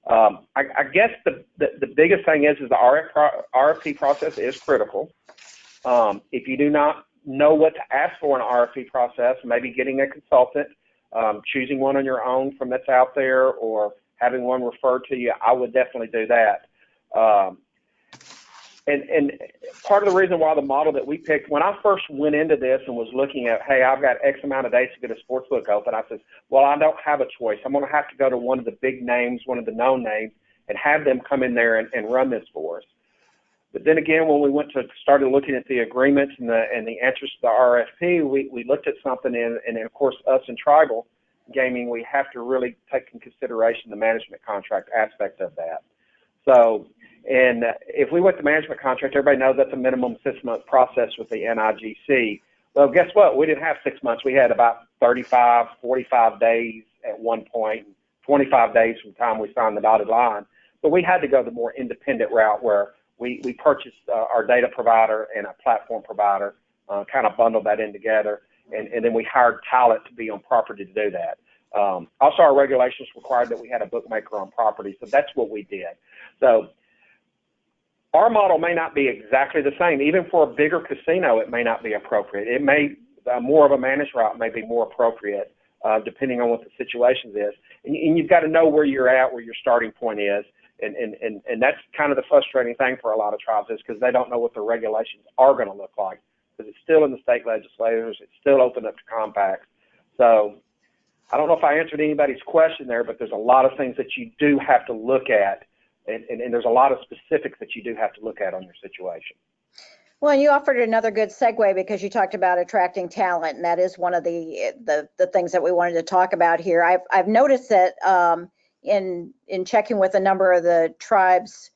I guess the biggest thing is the RFP process is critical. If you do not know what to ask for in an RFP process, maybe getting a consultant, choosing one on your own from that's out there, or having one referred to you, I would definitely do that. And part of the reason why the model that we picked, when I first went into this and was looking at, hey, I've got X amount of days to get a sports book open, I said, well, I don't have a choice. I'm going to have to go to one of the big names, one of the known names, and have them come in there and run this for us. But then again, when we started looking at the agreements and the answers to the RFP, we looked at something, and of course, us in tribal gaming, we have to really take in consideration the management contract aspect of that. So, and if we went to management contract, everybody knows that's a minimum 6-month process with the NIGC. Well, guess what? We didn't have 6 months. We had about 35, 45 days at one point, 25 days from the time we signed the dotted line. But we had to go the more independent route, where we purchased our data provider and a platform provider, kind of bundled that in together, and then we hired talent to be on property to do that. Also, our regulations required that we had a bookmaker on property, so that's what we did. So our model may not be exactly the same. Even for a bigger casino, it may not be appropriate. It may, more of a managed route may be more appropriate, depending on what the situation is. And you've got to know where you're at, where your starting point is. And that's kind of the frustrating thing for a lot of tribes, is because they don't know what the regulations are going to look like, because it's still in the state legislatures. It's still open up to compacts. So I don't know if I answered anybody's question there, but there's a lot of things that you do have to look at, and there's a lot of specifics that you do have to look at on your situation. Well, you offered another good segue, because you talked about attracting talent, and that is one of the things that we wanted to talk about here. I've noticed that in checking with a number of the tribes'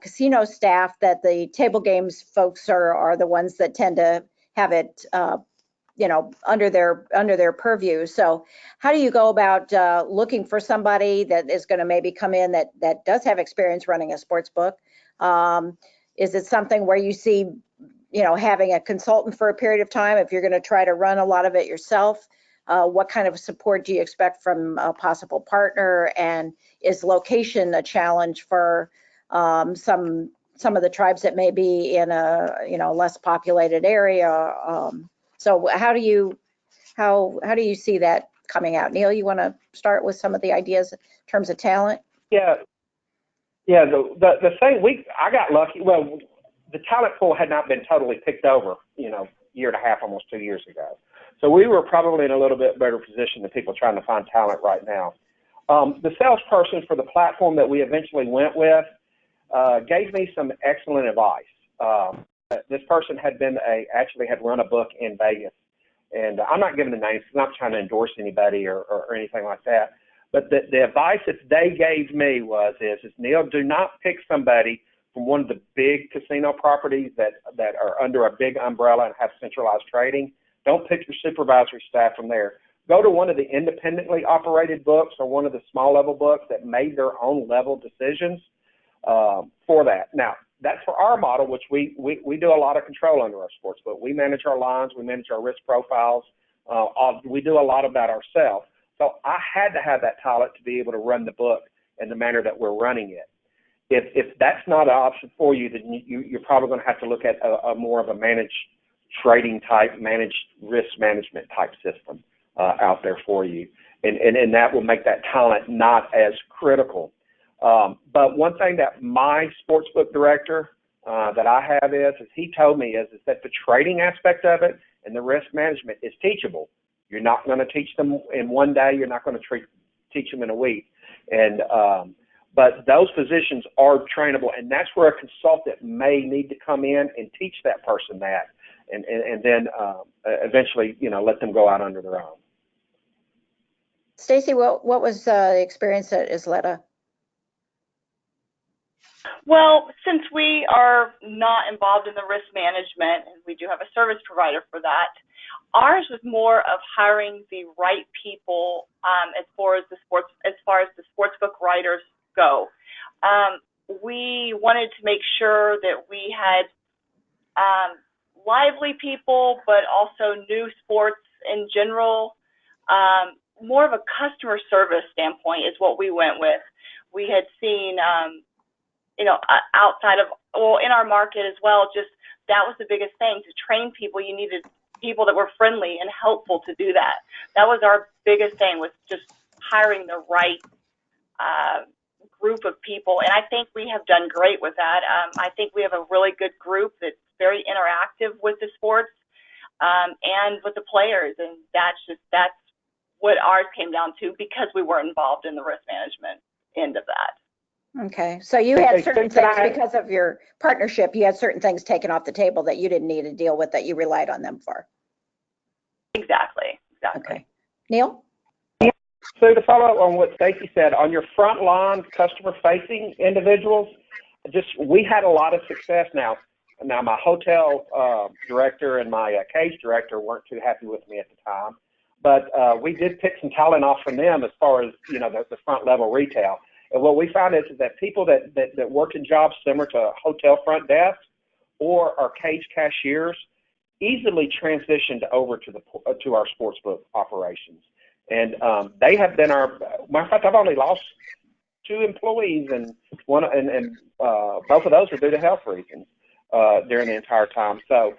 casino staff, that the table games folks are the ones that tend to have it under their purview. So how do you go about looking for somebody that is going to maybe come in that does have experience running a sports book? Is it something where you see, having a consultant for a period of time if you're going to try to run a lot of it yourself? What kind of support do you expect from a possible partner? And is location a challenge for some of the tribes that may be in a less populated area? So how do you see that coming out? Neil, you want to start with some of the ideas in terms of talent? Yeah. The thing I got lucky. Well, the talent pool had not been totally picked over, year and a half, almost 2 years ago. So we were probably in a little bit better position than people trying to find talent right now. The salesperson for the platform that we eventually went with gave me some excellent advice. This person actually had run a book in Vegas, and I'm not giving the names. I'm not trying to endorse anybody or anything like that. But the advice that they gave me is Neil, do not pick somebody from one of the big casino properties that are under a big umbrella and have centralized trading. Don't pick your supervisory staff from there. Go to one of the independently operated books or one of the small level books that made their own level decisions for that. Now, that's for our model, which we do a lot of control under our sports book. We manage our lines. We manage our risk profiles. We do a lot of that ourselves. So I had to have that talent to be able to run the book in the manner that we're running it. If that's not an option for you, then you're probably going to have to look at a more of a managed trading type, managed risk management type system out there for you. And that will make that talent not as critical. But one thing that my sportsbook director that I have is he told me is that the trading aspect of it and the risk management is teachable. You're not going to teach them in one day. You're not going to teach them in a week. And but those positions are trainable, and that's where a consultant may need to come in and teach that person that, and then eventually, let them go out under their own. Stacy, what was the experience at Isleta? Well, since we are not involved in the risk management, and we do have a service provider for that, ours was more of hiring the right people as far as the sportsbook writers go. We wanted to make sure that we had lively people, but also new sports in general. More of a customer service standpoint is what we went with. We had seen, outside of, in our market as well, just that was the biggest thing. To train people, you needed people that were friendly and helpful to do that. That was our biggest thing, was just hiring the right group of people. And I think we have done great with that. I think we have a really good group that's very interactive with the sports and with the players. And that's what ours came down to, because we were involved in the risk management end of that. Okay, so you had certain things because of your partnership, you had certain things taken off the table that you didn't need to deal with, that you relied on them for. Exactly. Okay. Neil? So to follow up on what Stacy said, on your front line customer-facing individuals, we had a lot of success. Now my hotel director and my cage director weren't too happy with me at the time, but we did pick some talent off from them as far as the front level retail. And what we found is that people that work in jobs similar to hotel front desk or are cage cashiers easily transitioned over to our sportsbook operations. And they have been matter of fact, I've only lost 2 employees, and both of those are due to health reasons during the entire time. So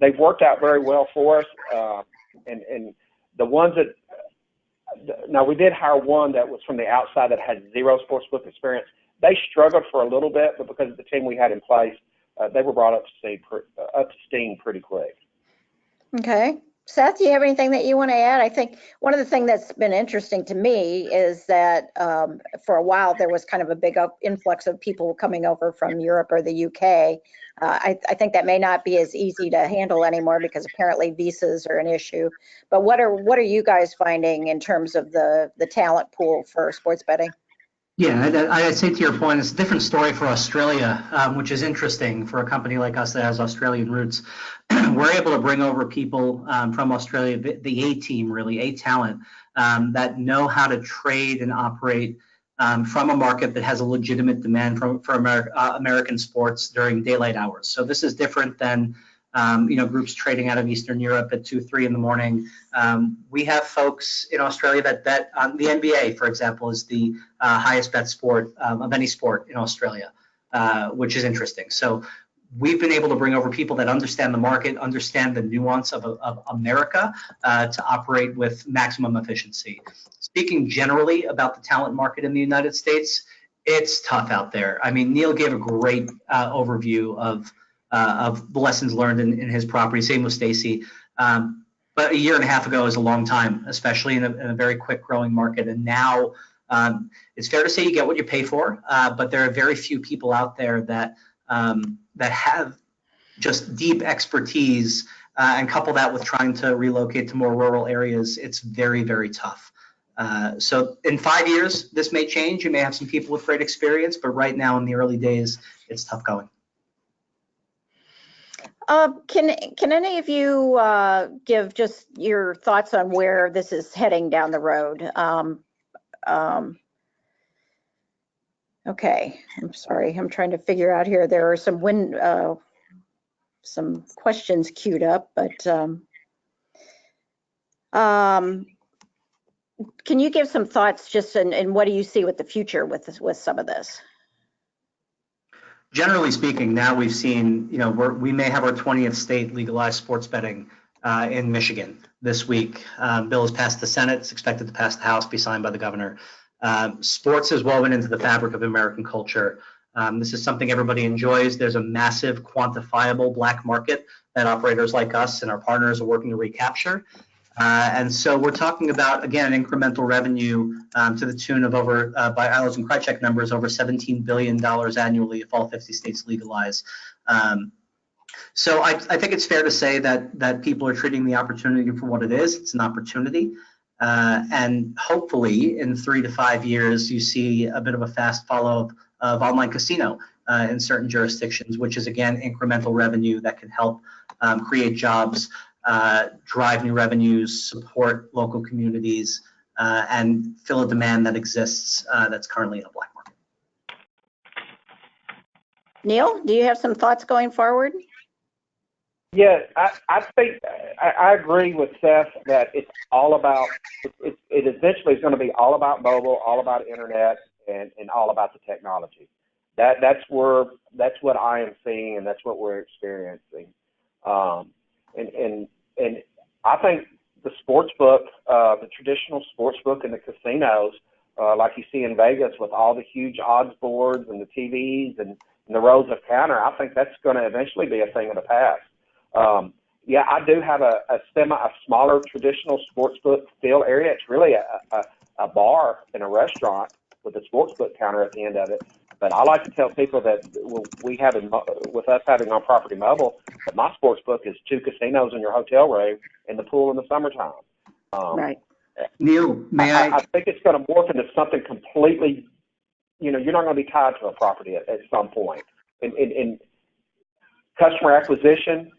they've worked out very well for us. And the ones that, now we did hire one that was from the outside that had 0 sportsbook experience. They struggled for a little bit, but because of the team we had in place, they were brought up to steam pretty quick. Okay. Seth, do you have anything that you want to add? I think one of the things that's been interesting to me is that for a while there was kind of a big influx of people coming over from Europe or the UK. I think that may not be as easy to handle anymore because apparently visas are an issue. But what are you guys finding in terms of the talent pool for sports betting? Yeah, I'd say to your point, it's a different story for Australia, which is interesting for a company like us that has Australian roots. We're able to bring over people from Australia, the A team, really, A talent, that know how to trade and operate from a market that has a legitimate demand for American sports during daylight hours. So this is different than groups trading out of Eastern Europe at 2, 3 in the morning. We have folks in Australia that bet on the NBA, for example, is the highest bet sport of any sport in Australia, which is interesting. So we've been able to bring over people that understand the market, understand the nuance of America to operate with maximum efficiency. Speaking generally about the talent market in the United States, it's tough out there. I mean, Neil gave a great overview of the lessons learned in his property. Same with Stacy. But a year and a half ago is a long time, especially in a very quick growing market. And now it's fair to say you get what you pay for, but there are very few people out there that have just deep expertise and couple that with trying to relocate to more rural areas. It's very, very tough. So in 5 years, this may change. You may have some people with great experience, but right now in the early days, it's tough going. Can any of you give just your thoughts on where this is heading down the road? Okay, I'm sorry. I'm trying to figure out here. There are some questions queued up, but can you give some thoughts just in what do you see with the future with some of this? Generally speaking, now we've seen, we may have our 20th state legalized sports betting in Michigan this week. Bill has passed the Senate. It's expected to pass the House, be signed by the governor. Sports is woven into the fabric of American culture. This is something everybody enjoys. There's a massive quantifiable black market that operators like us and our partners are working to recapture. And so we're talking about, again, incremental revenue to the tune of over, by Eilers and Krejcik numbers, over $17 billion annually if all 50 states legalize. So I think it's fair to say that people are treating the opportunity for what it is. It's an opportunity. And hopefully in 3 to 5 years, you see a bit of a fast follow of online casino in certain jurisdictions, which is, again, incremental revenue that can help create jobs, drive new revenues, support local communities, and fill a demand that exists that's currently in a black market. Neil, do you have some thoughts going forward? Yeah, I think I agree with Seth that it's all about, it eventually is going to be all about mobile, all about internet, and all about the technology. That's what I am seeing, and that's what we're experiencing. And I think the sports book, the traditional sports book and the casinos, like you see in Vegas with all the huge odds boards and the TVs and the rows of counter, I think that's going to eventually be a thing of the past. Yeah, I do have a smaller traditional sports book feel area. It's really a bar and a restaurant with a sports book counter at the end of it. But I like to tell people that with us having on property mobile, that my sports book is 2 casinos in your hotel room and the pool in the summertime. Right. Neil, may I? I think it's going to morph into something completely, you're not going to be tied to a property at some point. And customer acquisition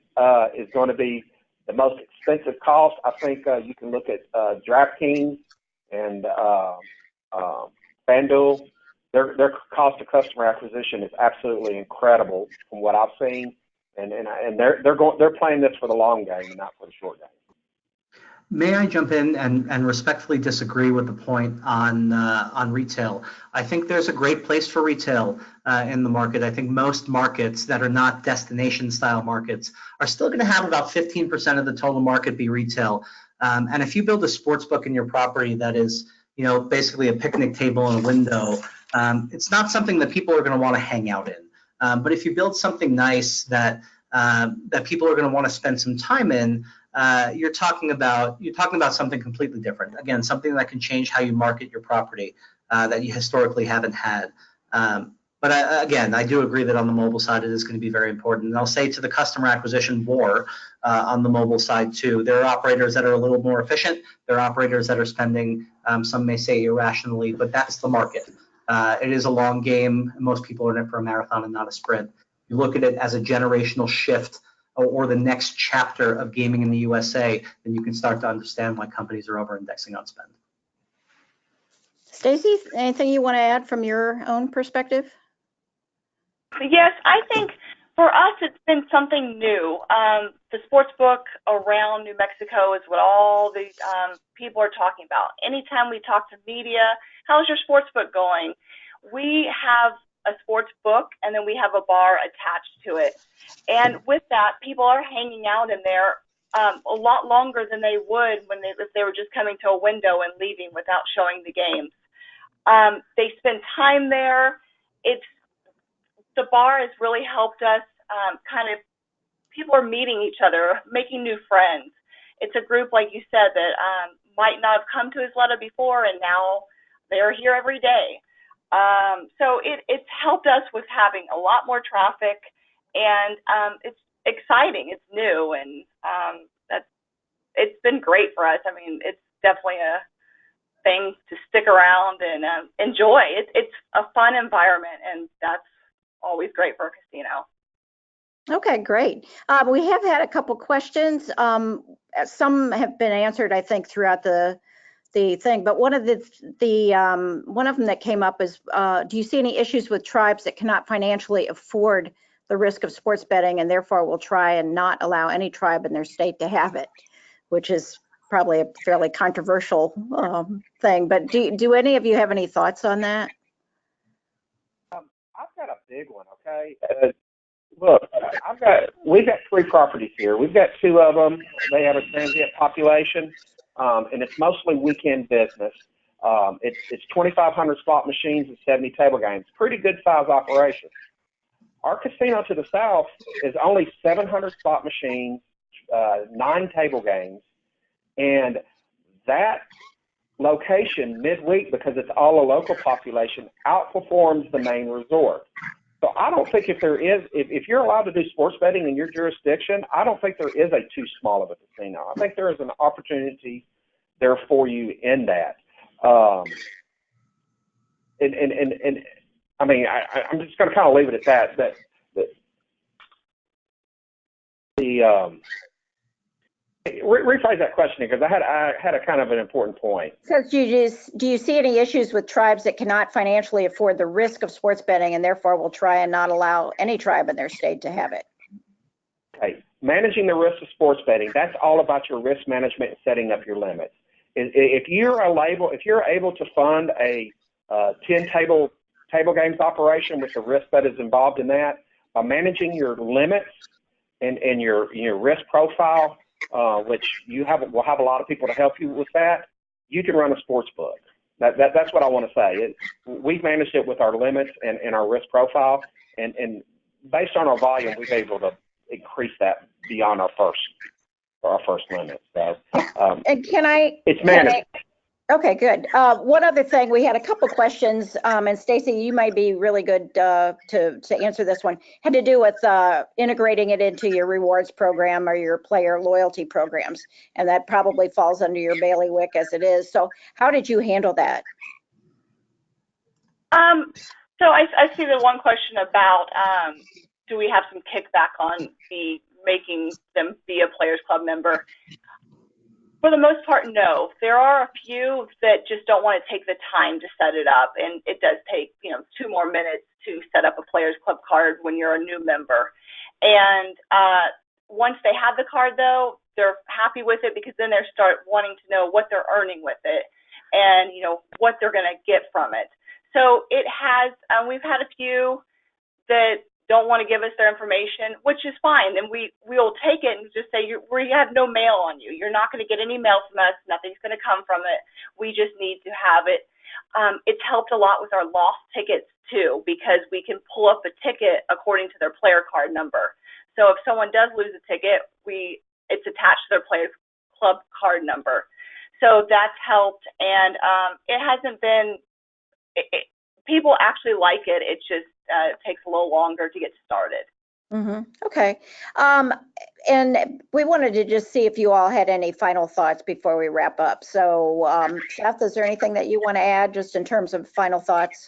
is going to be the most expensive cost. I think you can look at DraftKings and FanDuel. Their cost of customer acquisition is absolutely incredible from what I've seen, and they're playing this for the long game and not for the short game. May I jump in and respectfully disagree with the point on retail? I think there's a great place for retail in the market. I think most markets that are not destination style markets are still going to have about 15% of the total market be retail. And if you build a sports book in your property that is, basically a picnic table and a window, it's not something that people are going to want to hang out in. But if you build something nice that people are going to want to spend some time in, you're talking about something completely different. Again, something that can change how you market your property that you historically haven't had. But I do agree that on the mobile side, it is going to be very important. And I'll say to the customer acquisition war on the mobile side too, there are operators that are a little more efficient. There are operators that are spending, some may say irrationally, but that's the market. It is a long game. Most people are in it for a marathon and not a sprint. You look at it as a generational shift or the next chapter of gaming in the USA, then you can start to understand why companies are over-indexing on spend. Stacy, anything you want to add from your own perspective? Yes, I think for us it's been something new. The sports book around New Mexico is what all the people are talking about. Anytime we talk to media, how's your sports book going? We have a sports book and then we have a bar attached to it. And with that, people are hanging out in there a lot longer than they would if they were just coming to a window and leaving without showing the games. They spend time there. The bar has really helped us people are meeting each other, making new friends. It's a group, like you said, that might not have come to Isleta before, and now they're here every day. So it's helped us with having a lot more traffic, and it's exciting. It's new, and it's been great for us. I mean, it's definitely a thing to stick around and enjoy. It's a fun environment, and that's always great for a casino. Okay, great. We have had a couple questions. Some have been answered, I think, throughout the thing. But one of one of them that came up is, do you see any issues with tribes that cannot financially afford the risk of sports betting and therefore will try and not allow any tribe in their state to have it, which is probably a fairly controversial thing. But do any of you have any thoughts on that? I've got a big one, okay? Look, we've got 3 properties here. We've got 2 of them. They have a transient population, and it's mostly weekend business. It's 2,500 slot machines and 70 table games. Pretty good size operation. Our casino to the south is only 700 slot machines, 9 table games, and that location midweek, because it's all a local population, outperforms the main resort. So I don't think if you're allowed to do sports betting in your jurisdiction, I don't think there is a too small of a casino. I think there is an opportunity there for you in that. And I mean, I'm just going to kind of leave it at that. Rephrase that question because I had a kind of an important point. So do you see any issues with tribes that cannot financially afford the risk of sports betting and therefore will try and not allow any tribe in their state to have it? Okay. Managing the risk of sports betting, that's all about your risk management and setting up your limits. If you're able to fund a 10 table games operation with the risk that is involved in that, by managing your limits and your risk profile, which will have a lot of people to help you with that, you can run a sports book. That's what I want to say. We've managed it with our limits and our risk profile, and based on our volume, we've been able to increase that beyond our first limit. So, and it's managed. Okay, good. One other thing, we had a couple questions, and Stacy, you might be really good to answer this one. Had to do with integrating it into your rewards program or your player loyalty programs, and that probably falls under your bailiwick as it is. So, how did you handle that? So I see the one question about do we have some kickback on making them be a Players Club member? For the most part, no. There are a few that just don't want to take the time to set it up, and it does take 2 more minutes to set up a Players Club card when you're a new member. And once they have the card, though, they're happy with it because then they start wanting to know what they're earning with it and what they're going to get from it. So it has. We've had a few that don't want to give us their information, which is fine. And we'll take it and just say, we have no mail on you. You're not going to get any mail from us. Nothing's going to come from it. We just need to have it. It's helped a lot with our lost tickets too, because we can pull up a ticket according to their player card number. So if someone does lose a ticket, it's attached to their Players Club card number. So that's helped. And it hasn't been, people actually like it. It just takes a little longer to get started. Mm-hmm. Okay. And we wanted to just see if you all had any final thoughts before we wrap up. So, Seth, is there anything that you want to add just in terms of final thoughts?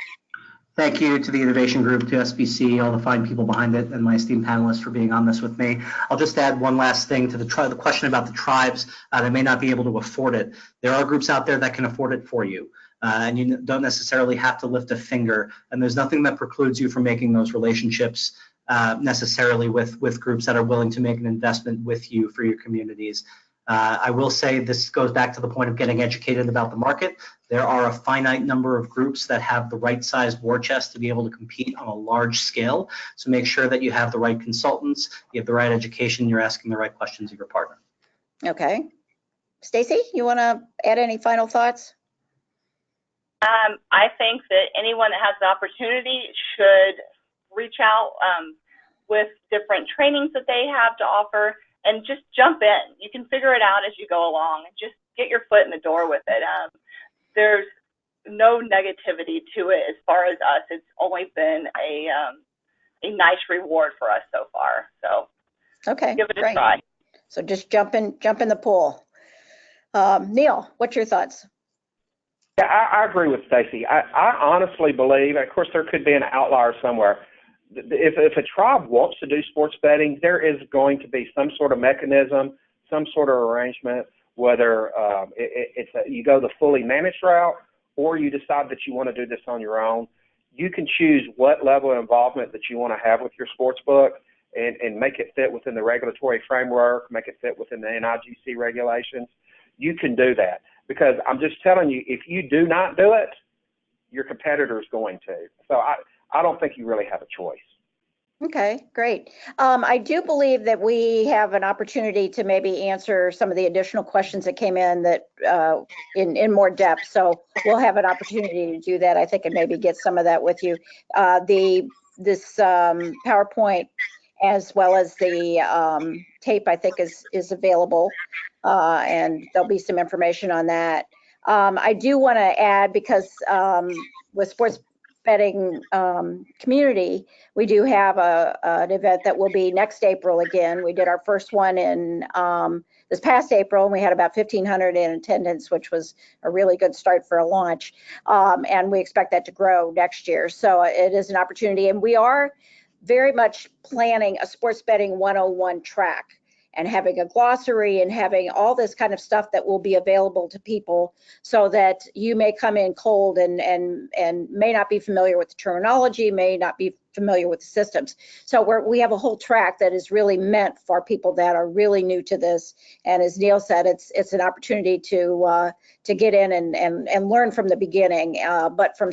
Thank you to the Innovation Group, to SBC, all the fine people behind it, and my esteemed panelists for being on this with me. I'll just add one last thing to the question about the tribes that may not be able to afford it. There are groups out there that can afford it for you. and you don't necessarily have to lift a finger. And there's nothing that precludes you from making those relationships necessarily with groups that are willing to make an investment with you for your communities. I will say this goes back to the point of getting educated about the market. There are a finite number of groups that have the right size war chest to be able to compete on a large scale. So make sure that you have the right consultants, you have the right education, you're asking the right questions of your partner. Okay. Stacy, you want to add any final thoughts? I think that anyone that has the opportunity should reach out with different trainings that they have to offer and just jump in. You can figure it out as you go along and just get your foot in the door with it. There's no negativity to it as far as us. It's only been a nice reward for us so far. So Okay, give it a great. try. So just jump in the pool. Neil, what's your thoughts? Yeah, I agree with Stacy. I honestly believe, of course, there could be an outlier somewhere. If a tribe wants to do sports betting, there is going to be some sort of mechanism, some sort of arrangement, whether you go the fully managed route or you decide that you want to do this on your own. You can choose what level of involvement that you want to have with your sports book and make it fit within the regulatory framework, make it fit within the NIGC regulations. You can do that. Because I'm just telling you, if you do not do it, your competitor is going to. So I don't think you really have a choice. Okay, great. I do believe that we have an opportunity to maybe answer some of the additional questions that came in that in more depth. So we'll have an opportunity to do that, I think, and maybe get some of that with you. This PowerPoint as well as the tape, I think, is available, and there'll be some information on that. I do want to add, because with sports betting community, we do have an event that will be next April again. We did our first one in this past April, and we had about 1,500 in attendance, which was a really good start for a launch. And we expect that to grow next year. So it is an opportunity, and we are very much planning a sports betting 101 track and having a glossary and having all this kind of stuff that will be available to people, so that you may come in cold and may not be familiar with the terminology, may not be familiar with the systems. So we have a whole track that is really meant for people that are really new to this. And as Neil said, it's an opportunity to get in and learn from the beginning, but from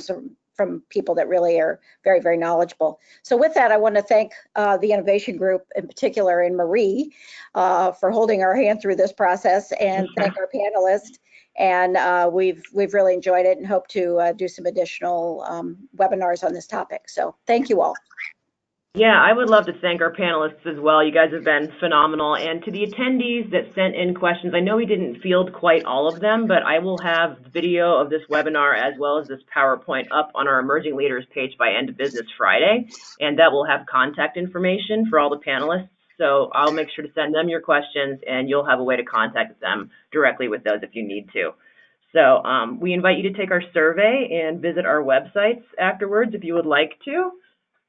people that really are very, very knowledgeable. So with that, I want to thank the Innovation Group in particular, and Marie, for holding our hand through this process, and thank our panelists. And we've really enjoyed it and hope to do some additional webinars on this topic. So thank you all. Yeah, I would love to thank our panelists as well. You guys have been phenomenal. And to the attendees that sent in questions, I know we didn't field quite all of them, but I will have video of this webinar as well as this PowerPoint up on our Emerging Leaders page by end of business Friday. And that will have contact information for all the panelists. So I'll make sure to send them your questions, and you'll have a way to contact them directly with those if you need to. So we invite you to take our survey and visit our websites afterwards if you would like to.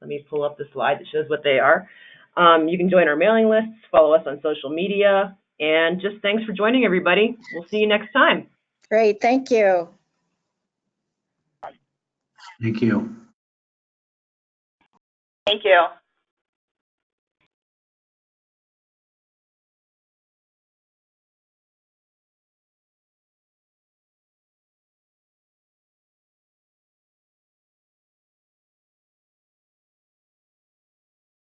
Let me pull up the slide that shows what they are. You can join our mailing lists, follow us on social media, and just thanks for joining, everybody. We'll see you next time. Great, thank you. Thank you. Thank you.